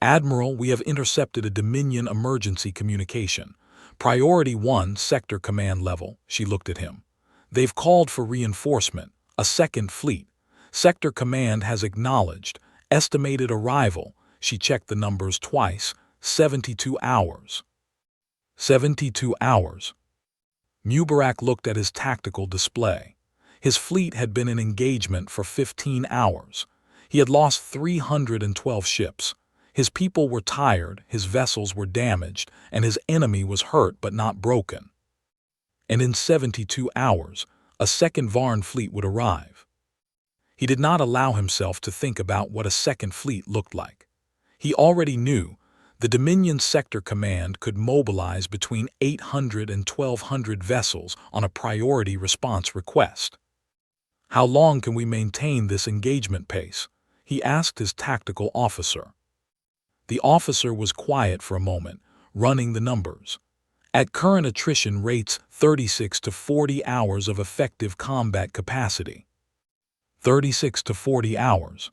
"Admiral, we have intercepted a Dominion emergency communication. Priority 1, Sector Command level." She looked at him. "They've called for reinforcement, a second fleet. Sector Command has acknowledged. Estimated arrival," she checked the numbers twice, 72 hours. 72 hours. Mubarak looked at his tactical display. His fleet had been in engagement for 15 hours. He had lost 312 ships. His people were tired, his vessels were damaged, and his enemy was hurt but not broken. And in 72 hours, a second Varn fleet would arrive. He did not allow himself to think about what a second fleet looked like. He already knew the Dominion Sector Command could mobilize between 800 and 1,200 vessels on a priority response request. "How long can we maintain this engagement pace?" he asked his tactical officer. The officer was quiet for a moment, running the numbers. "At current attrition rates, 36 to 40 hours of effective combat capacity." 36 to 40 hours.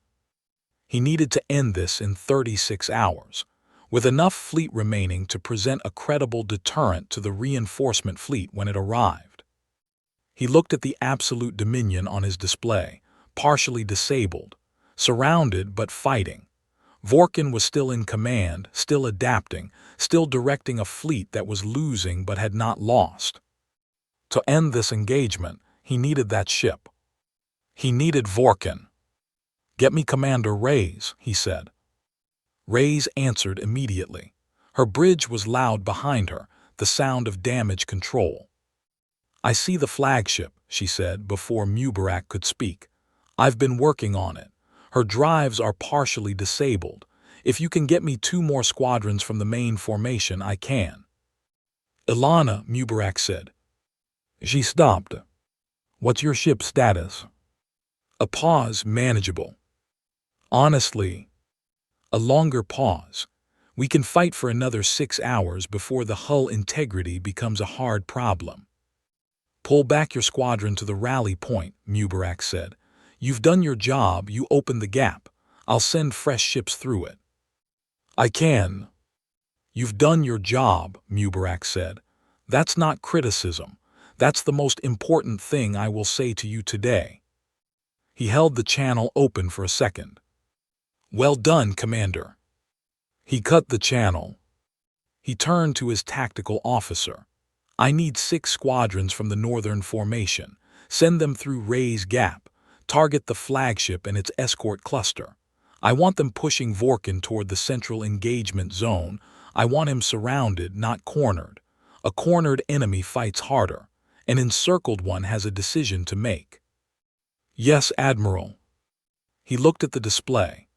He needed to end this in 36 hours, with enough fleet remaining to present a credible deterrent to the reinforcement fleet when it arrived. He looked at the Absolute Dominion on his display, partially disabled, surrounded but fighting. Vorkin was still in command, still adapting, still directing a fleet that was losing but had not lost. To end this engagement, he needed that ship. He needed Vorkin. "Get me Commander Ray's," he said. Ray's answered immediately. Her bridge was loud behind her, the sound of damage control. "I see the flagship," she said before Mubarak could speak. "I've been working on it. Her drives are partially disabled. If you can get me 2 more squadrons from the main formation, I can." "Ilana," Mubarak said. She stopped. "What's your ship's status?" A pause, manageable. "Honestly." A longer pause. "We can fight for another 6 hours before the hull integrity becomes a hard problem." "Pull back your squadron to the rally point," Mubarak said. "You've done your job, you opened the gap. I'll send fresh ships through it." "I can." "You've done your job," Mubarak said. "That's not criticism. That's the most important thing I will say to you today." He held the channel open for a second. "Well done, Commander." He cut the channel. He turned to his tactical officer. "I need 6 squadrons from the northern formation. Send them through Ray's Gap. Target the flagship and its escort cluster. I want them pushing Vorkin toward the central engagement zone. I want him surrounded, not cornered. A cornered enemy fights harder. An encircled one has a decision to make." "Yes, Admiral." He looked at the display,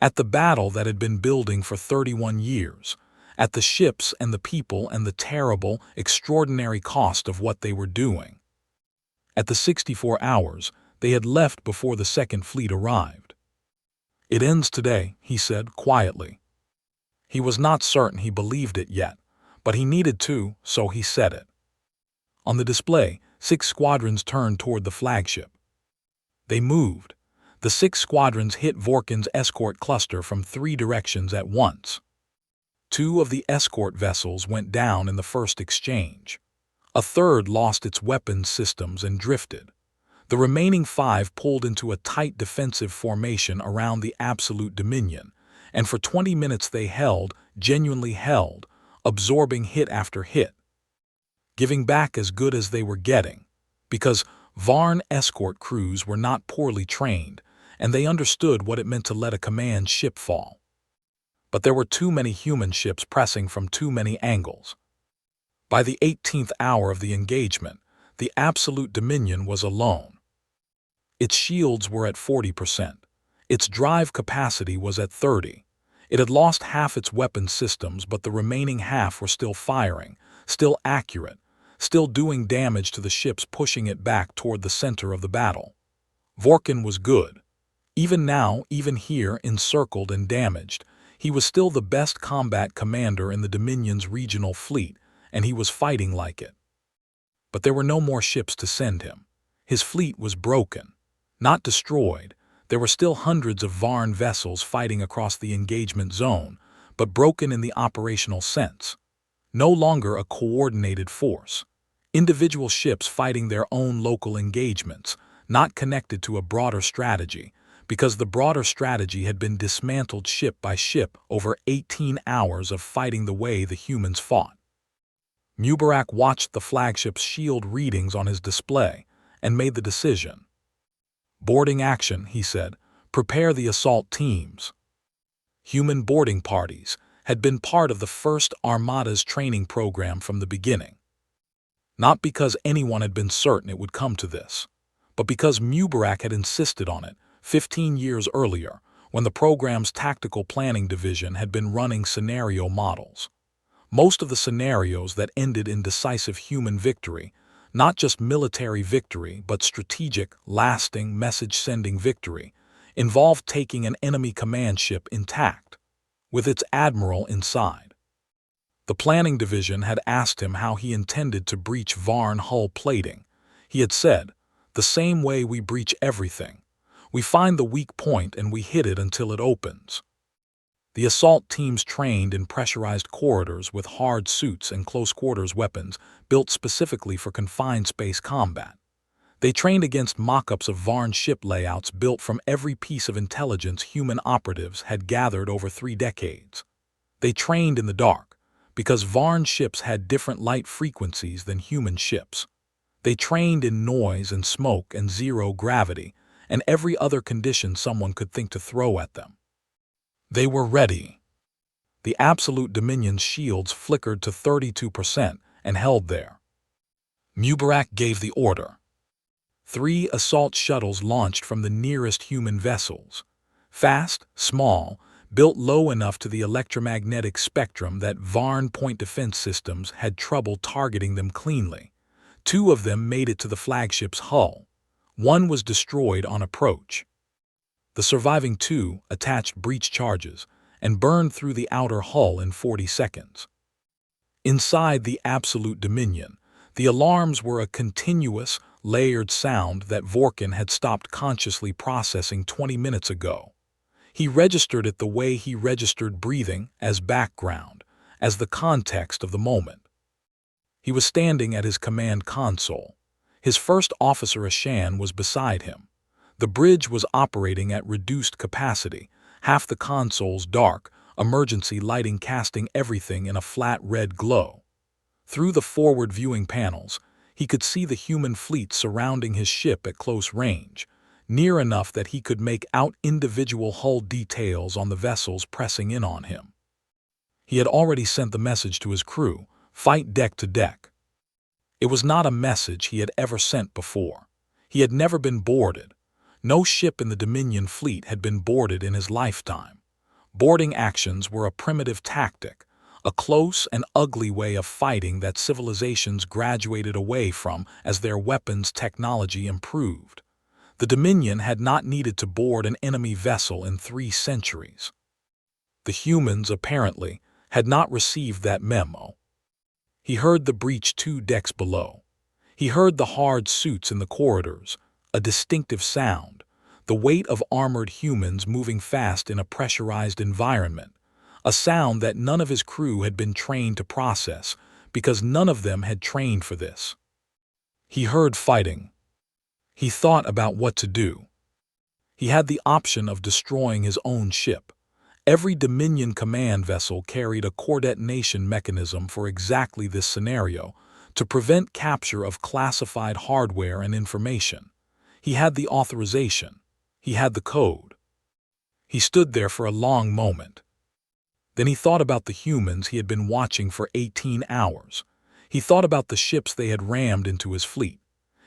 at the battle that had been building for 31 years, at the ships and the people and the terrible, extraordinary cost of what they were doing. At the 64 hours, they had left before the Second Fleet arrived. "It ends today," he said quietly. He was not certain he believed it yet, but he needed to, so he said it. On the display, 6 squadrons turned toward the flagship. They moved. The 6 squadrons hit Vorkin's escort cluster from 3 directions at once. 2 of the escort vessels went down in the first exchange. A third lost its weapons systems and drifted. The remaining 5 pulled into a tight defensive formation around the Absolute Dominion, and for 20 minutes they held, genuinely held, absorbing hit after hit, giving back as good as they were getting, because Varn escort crews were not poorly trained, and they understood what it meant to let a command ship fall. But there were too many human ships pressing from too many angles. By the 18th hour of the engagement, the Absolute Dominion was alone. Its shields were at 40%. Its drive capacity was at 30%. It had lost half its weapon systems, but the remaining half were still firing, still accurate, still doing damage to the ships pushing it back toward the center of the battle. Vorkin was good. Even now, even here, encircled and damaged, he was still the best combat commander in the Dominion's regional fleet, and he was fighting like it. But there were no more ships to send him. His fleet was broken. Not destroyed. There were still hundreds of Varn vessels fighting across the engagement zone, but broken in the operational sense. No longer a coordinated force. Individual ships fighting their own local engagements, not connected to a broader strategy, because the broader strategy had been dismantled ship by ship over 18 hours of fighting the way the humans fought. Mubarak watched the flagship's shield readings on his display and made the decision. "Boarding action," he said. "Prepare the assault teams." Human boarding parties had been part of the first Armada's training program from the beginning. Not because anyone had been certain it would come to this, but because Mubarak had insisted on it 15 years earlier, when the program's tactical planning division had been running scenario models. Most of the scenarios that ended in decisive human victory, not just military victory but strategic, lasting, message-sending victory, involved taking an enemy command ship intact, with its admiral inside. The planning division had asked him how he intended to breach Varn hull plating. He had said, "The same way we breach everything. We find the weak point and we hit it until it opens." The assault teams trained in pressurized corridors with hard suits and close-quarters weapons built specifically for confined space combat. They trained against mock-ups of Varn ship layouts built from every piece of intelligence human operatives had gathered over 3 decades. They trained in the dark, because Varn ships had different light frequencies than human ships. They trained in noise and smoke and zero gravity, and every other condition someone could think to throw at them. They were ready. The Absolute Dominion's shields flickered to 32% and held there. Mubarak gave the order. 3 assault shuttles launched from the nearest human vessels. Fast, small, built low enough to the electromagnetic spectrum that Varn point defense systems had trouble targeting them cleanly. 2 of them made it to the flagship's hull. 1 was destroyed on approach. The surviving 2 attached breach charges and burned through the outer hull in 40 seconds. Inside the Absolute Dominion, the alarms were a continuous, layered sound that Vorkin had stopped consciously processing 20 minutes ago. He registered it the way he registered breathing, as background, as the context of the moment. He was standing at his command console. His first officer Ashan was beside him. The bridge was operating at reduced capacity, half the consoles dark, emergency lighting casting everything in a flat red glow. Through the forward viewing panels, he could see the human fleet surrounding his ship at close range, near enough that he could make out individual hull details on the vessels pressing in on him. He had already sent the message to his crew, "Fight deck to deck." It was not a message he had ever sent before. He had never been boarded. No ship in the Dominion fleet had been boarded in his lifetime. Boarding actions were a primitive tactic, a close and ugly way of fighting that civilizations graduated away from as their weapons technology improved. The Dominion had not needed to board an enemy vessel in 3 centuries. The humans, apparently, had not received that memo. He heard the breach 2 decks below. He heard the hard suits in the corridors, a distinctive sound, the weight of armored humans moving fast in a pressurized environment, a sound that none of his crew had been trained to process because none of them had trained for this. He heard fighting. He thought about what to do. He had the option of destroying his own ship. Every Dominion command vessel carried a core detonation mechanism for exactly this scenario, to prevent capture of classified hardware and information. He had the authorization. He had the code. He stood there for a long moment. Then he thought about the humans he had been watching for 18 hours. He thought about the ships they had rammed into his fleet.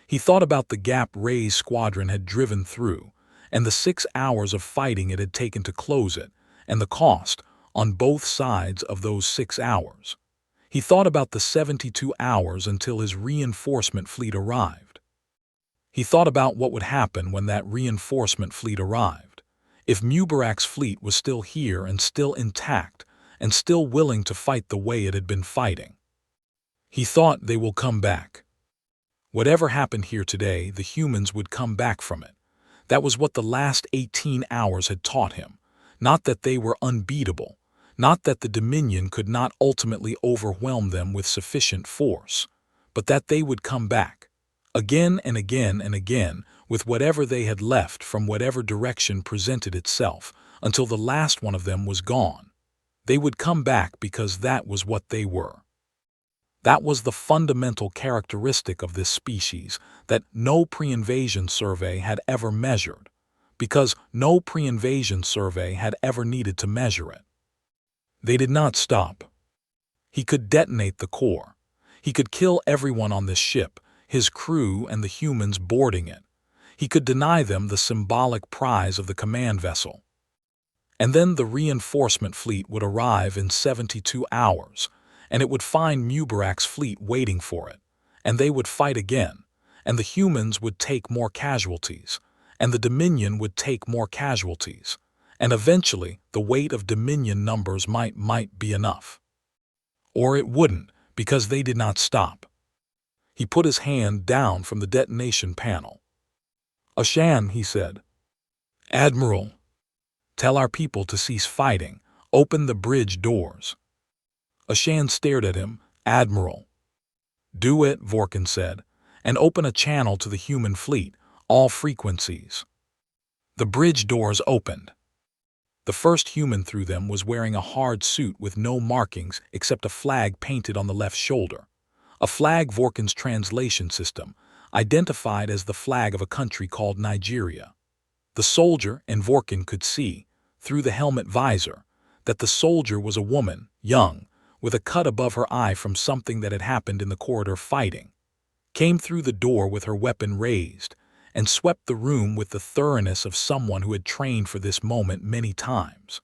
He thought about the gap Ray's squadron had driven through, and the 6 hours of fighting it had taken to close it, and the cost, on both sides of those 6 hours. He thought about the 72 hours until his reinforcement fleet arrived. He thought about what would happen when that reinforcement fleet arrived. If Mubarak's fleet was still here and still intact, and still willing to fight the way it had been fighting. He thought, they will come back. Whatever happened here today, the humans would come back from it. That was what the last 18 hours had taught him. Not that they were unbeatable, not that the Dominion could not ultimately overwhelm them with sufficient force, but that they would come back, again and again and again, with whatever they had left from whatever direction presented itself, until the last one of them was gone. They would come back because that was what they were. That was the fundamental characteristic of this species that no pre-invasion survey had ever measured, because no pre-invasion survey had ever needed to measure it. They did not stop. He could detonate the core. He could kill everyone on this ship, his crew and the humans boarding it. He could deny them the symbolic prize of the command vessel. And then the reinforcement fleet would arrive in 72 hours, and it would find Mubarak's fleet waiting for it, and they would fight again, and the humans would take more casualties, and the Dominion would take more casualties, and eventually the weight of Dominion numbers might be enough. Or it wouldn't, because they did not stop. He put his hand down from the detonation panel. "Ashan," he said. "Admiral, tell our people to cease fighting. Open the bridge doors." Ashan stared at him. "Admiral." "Do it," Vorkin said, "and open a channel to the human fleet, all frequencies." The bridge doors opened. The first human through them was wearing a hard suit with no markings except a flag painted on the left shoulder. A flag Vorkin's translation system identified as the flag of a country called Nigeria. The soldier and Vorkin could see, through the helmet visor, that the soldier was a woman, young, with a cut above her eye from something that had happened in the corridor fighting, came through the door with her weapon raised, and swept the room with the thoroughness of someone who had trained for this moment many times.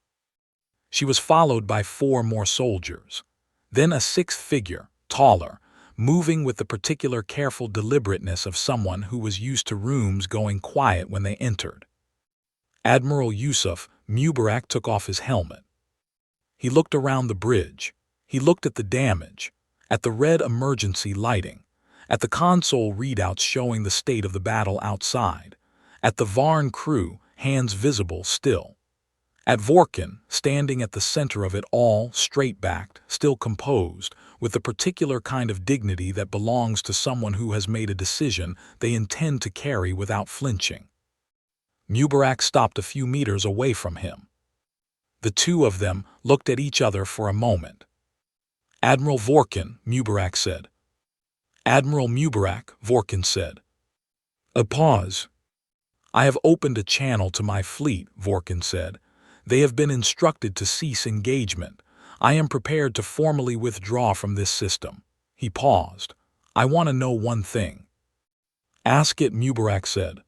She was followed by 4 more soldiers, then a 6th figure, taller, moving with the particular careful deliberateness of someone who was used to rooms going quiet when they entered. Admiral Yusuf Mubarak took off his helmet. He looked around the bridge. He looked at the damage, at the red emergency lighting, at the console readouts showing the state of the battle outside, at the Varn crew, hands visible still, At Vorkin, standing at the center of it all, straight-backed, still composed, with the particular kind of dignity that belongs to someone who has made a decision they intend to carry without flinching. Mubarak stopped a few meters away from him. The two of them looked at each other for a moment. "Admiral Vorkin," Mubarak said. "Admiral Mubarak," Vorkin said. A pause. "I have opened a channel to my fleet," Vorkin said. "They have been instructed to cease engagement. I am prepared to formally withdraw from this system." He paused. "I want to know one thing." "Ask it," Mubarak said.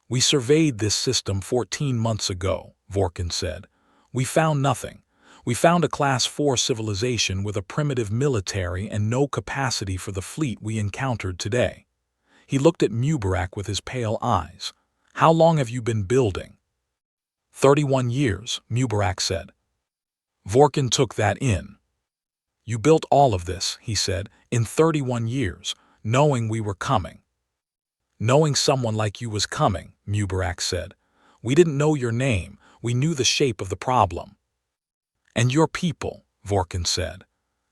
"We surveyed this system 14 months ago," Vorkin said. "We found nothing. We found a Class 4 civilization with a primitive military and no capacity for the fleet we encountered today." He looked at Mubarak with his pale eyes. "How long have you been building?" 31 years, Mubarak said. Vorkin took that in. "You built all of this," he said, "in 31 years, knowing we were coming." "Knowing someone like you was coming," Mubarak said. "We didn't know your name, we knew the shape of the problem." "And your people," Vorkin said.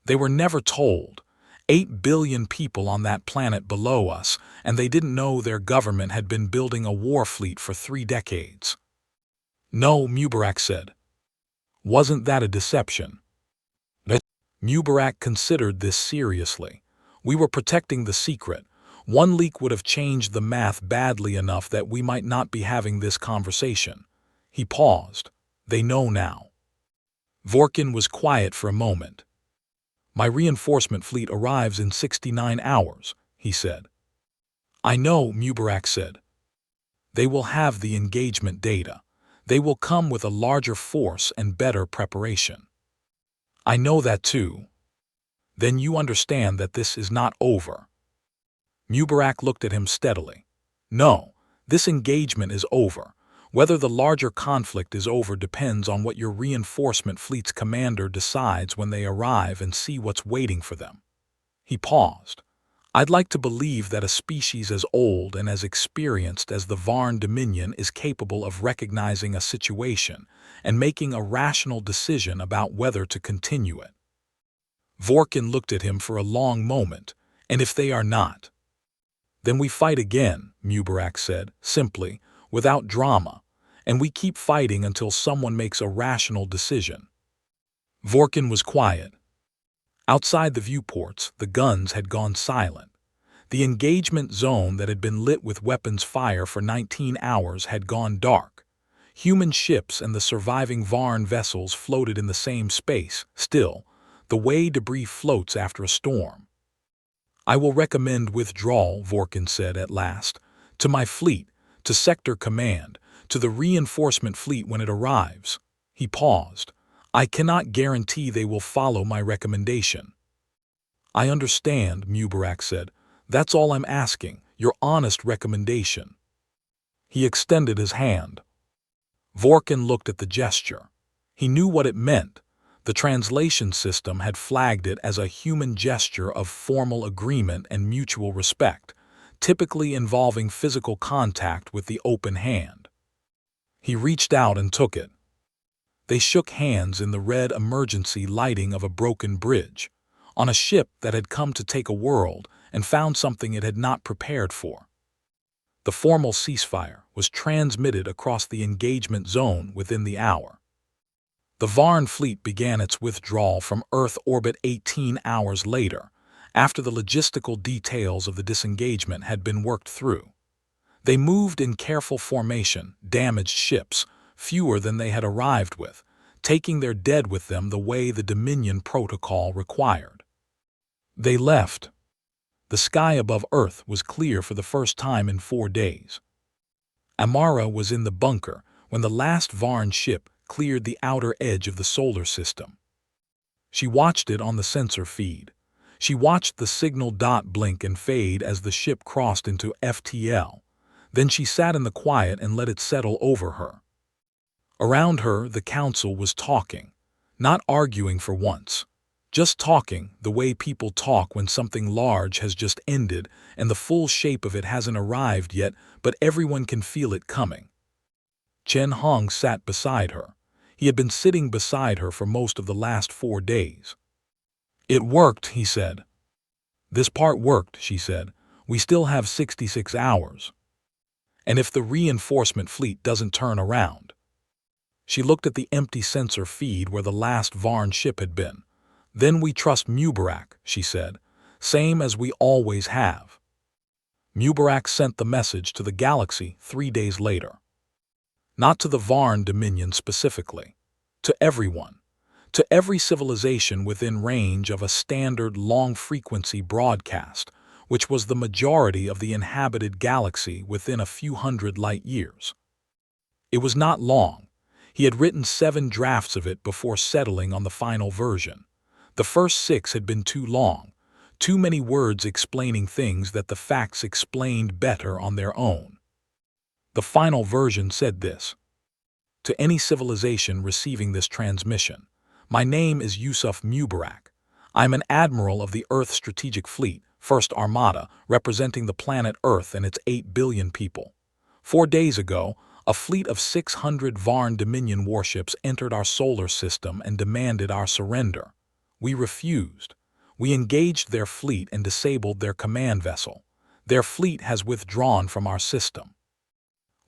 "They were never told. 8 billion people on that planet below us, and they didn't know their government had been building a war fleet for 3 decades. "No," Mubarak said. "Wasn't that a deception?" Mubarak considered this seriously. "We were protecting the secret. One leak would have changed the math badly enough that we might not be having this conversation." He paused. "They know now." Vorkin was quiet for a moment. "My reinforcement fleet arrives in 69 hours, he said. "I know," Mubarak said. "They will have the engagement data. They will come with a larger force and better preparation." "I know that too." "Then you understand that this is not over." Mubarak looked at him steadily. "No, this engagement is over. Whether the larger conflict is over depends on what your reinforcement fleet's commander decides when they arrive and see what's waiting for them." He paused. "I'd like to believe that a species as old and as experienced as the Varn Dominion is capable of recognizing a situation and making a rational decision about whether to continue it." Vorkin looked at him for a long moment. "And if they are not?" "Then we fight again," Mubarak said, simply, without drama, "and we keep fighting until someone makes a rational decision." Vorkin was quiet. Outside the viewports, the guns had gone silent. The engagement zone that had been lit with weapons fire for 19 hours had gone dark. Human ships and the surviving Varn vessels floated in the same space, still, the way debris floats after a storm. "I will recommend withdrawal," Vorkin said at last, "to my fleet, to Sector Command, to the reinforcement fleet when it arrives." He paused. "I cannot guarantee they will follow my recommendation." "I understand," Mubarak said. "That's all I'm asking, your honest recommendation." He extended his hand. Vorkin looked at the gesture. He knew what it meant. The translation system had flagged it as a human gesture of formal agreement and mutual respect, typically involving physical contact with the open hand. He reached out and took it. They shook hands in the red emergency lighting of a broken bridge, on a ship that had come to take a world and found something it had not prepared for. The formal ceasefire was transmitted across the engagement zone within the hour. The Varn fleet began its withdrawal from Earth orbit 18 hours later, after the logistical details of the disengagement had been worked through. They moved in careful formation, damaged ships, fewer than they had arrived with, taking their dead with them the way the Dominion Protocol required. They left. The sky above Earth was clear for the first time in 4 days. Amara was in the bunker when the last Varn ship cleared the outer edge of the solar system. She watched it on the sensor feed. She watched the signal dot blink and fade as the ship crossed into FTL. Then she sat in the quiet and let it settle over her. Around her, the council was talking, not arguing for once, just talking the way people talk when something large has just ended and the full shape of it hasn't arrived yet, but everyone can feel it coming. Chen Hong sat beside her. He had been sitting beside her for most of the last 4 days. "It worked," he said. "This part worked," she said. "We still have 66 hours. And if the reinforcement fleet doesn't turn around." She looked at the empty sensor feed where the last Varn ship had been. "Then we trust Mubarak," she said. "Same as we always have." Mubarak sent the message to the galaxy 3 days later. Not to the Varn Dominion specifically. To everyone. To every civilization within range of a standard long-frequency broadcast, which was the majority of the inhabited galaxy within a few hundred light years. It was not long. He had written 7 drafts of it before settling on the final version. The first 6 had been too long, too many words explaining things that the facts explained better on their own. The final version said this: "To any civilization receiving this transmission, my name is Yusuf Mubarak. I am an admiral of the Earth Strategic Fleet, First Armada, representing the planet Earth and its 8 billion people. 4 days ago, a fleet of 600 Varn Dominion warships entered our solar system and demanded our surrender. We refused. We engaged their fleet and disabled their command vessel. Their fleet has withdrawn from our system.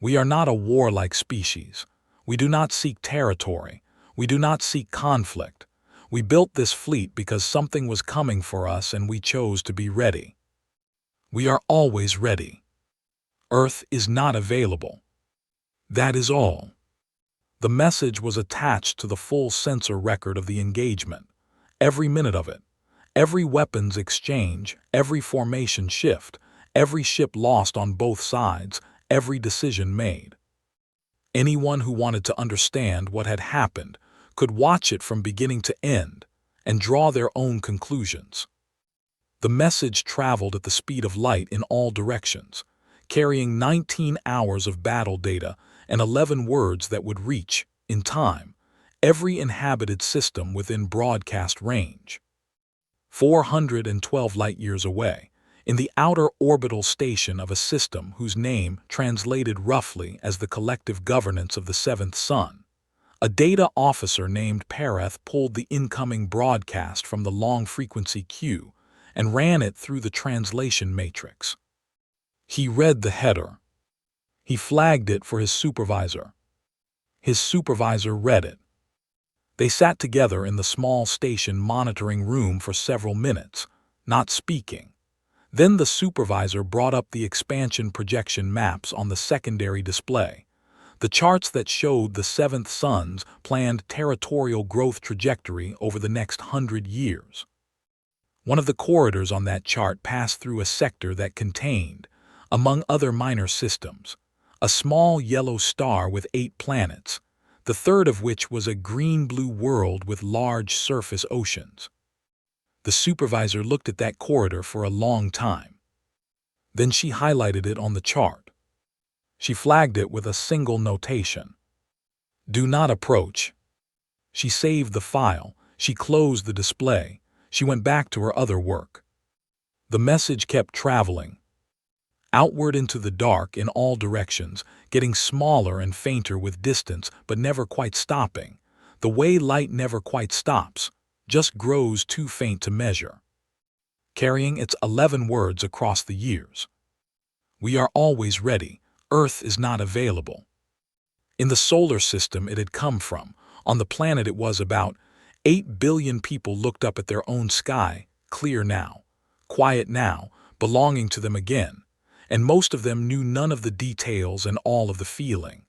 We are not a warlike species. We do not seek territory. We do not seek conflict. We built this fleet because something was coming for us and we chose to be ready. We are always ready. Earth is not available. That is all." The message was attached to the full sensor record of the engagement. Every minute of it. Every weapons exchange, every formation shift, every ship lost on both sides, every decision made. Anyone who wanted to understand what had happened could watch it from beginning to end and draw their own conclusions. The message traveled at the speed of light in all directions, carrying 19 hours of battle data and 11 words that would reach, in time, every inhabited system within broadcast range. 412 light-years away, in the outer orbital station of a system whose name translated roughly as the collective governance of the seventh sun, a data officer named Pereth pulled the incoming broadcast from the long-frequency queue and ran it through the translation matrix. He read the header. He flagged it for his supervisor. His supervisor read it. They sat together in the small station monitoring room for several minutes, not speaking. Then the supervisor brought up the expansion projection maps on the secondary display, the charts that showed the seventh sun's planned territorial growth trajectory over the next 100 years. One of the corridors on that chart passed through a sector that contained, among other minor systems, a small yellow star with 8 planets, the third of which was a green-blue world with large surface oceans. The supervisor looked at that corridor for a long time. Then she highlighted it on the chart. She flagged it with a single notation. "Do not approach." She saved the file. She closed the display. She went back to her other work. The message kept traveling, outward into the dark in all directions, getting smaller and fainter with distance, but never quite stopping, the way light never quite stops, just grows too faint to measure, carrying its 11 words across the years. We are always ready. Earth is not available. In the solar system it had come from, on the planet it was about, 8 billion people looked up at their own sky, clear now, quiet now, belonging to them again, and most of them knew none of the details and all of the feeling.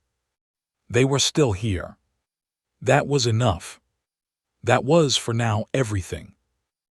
They were still here. That was enough. That was, for now, everything.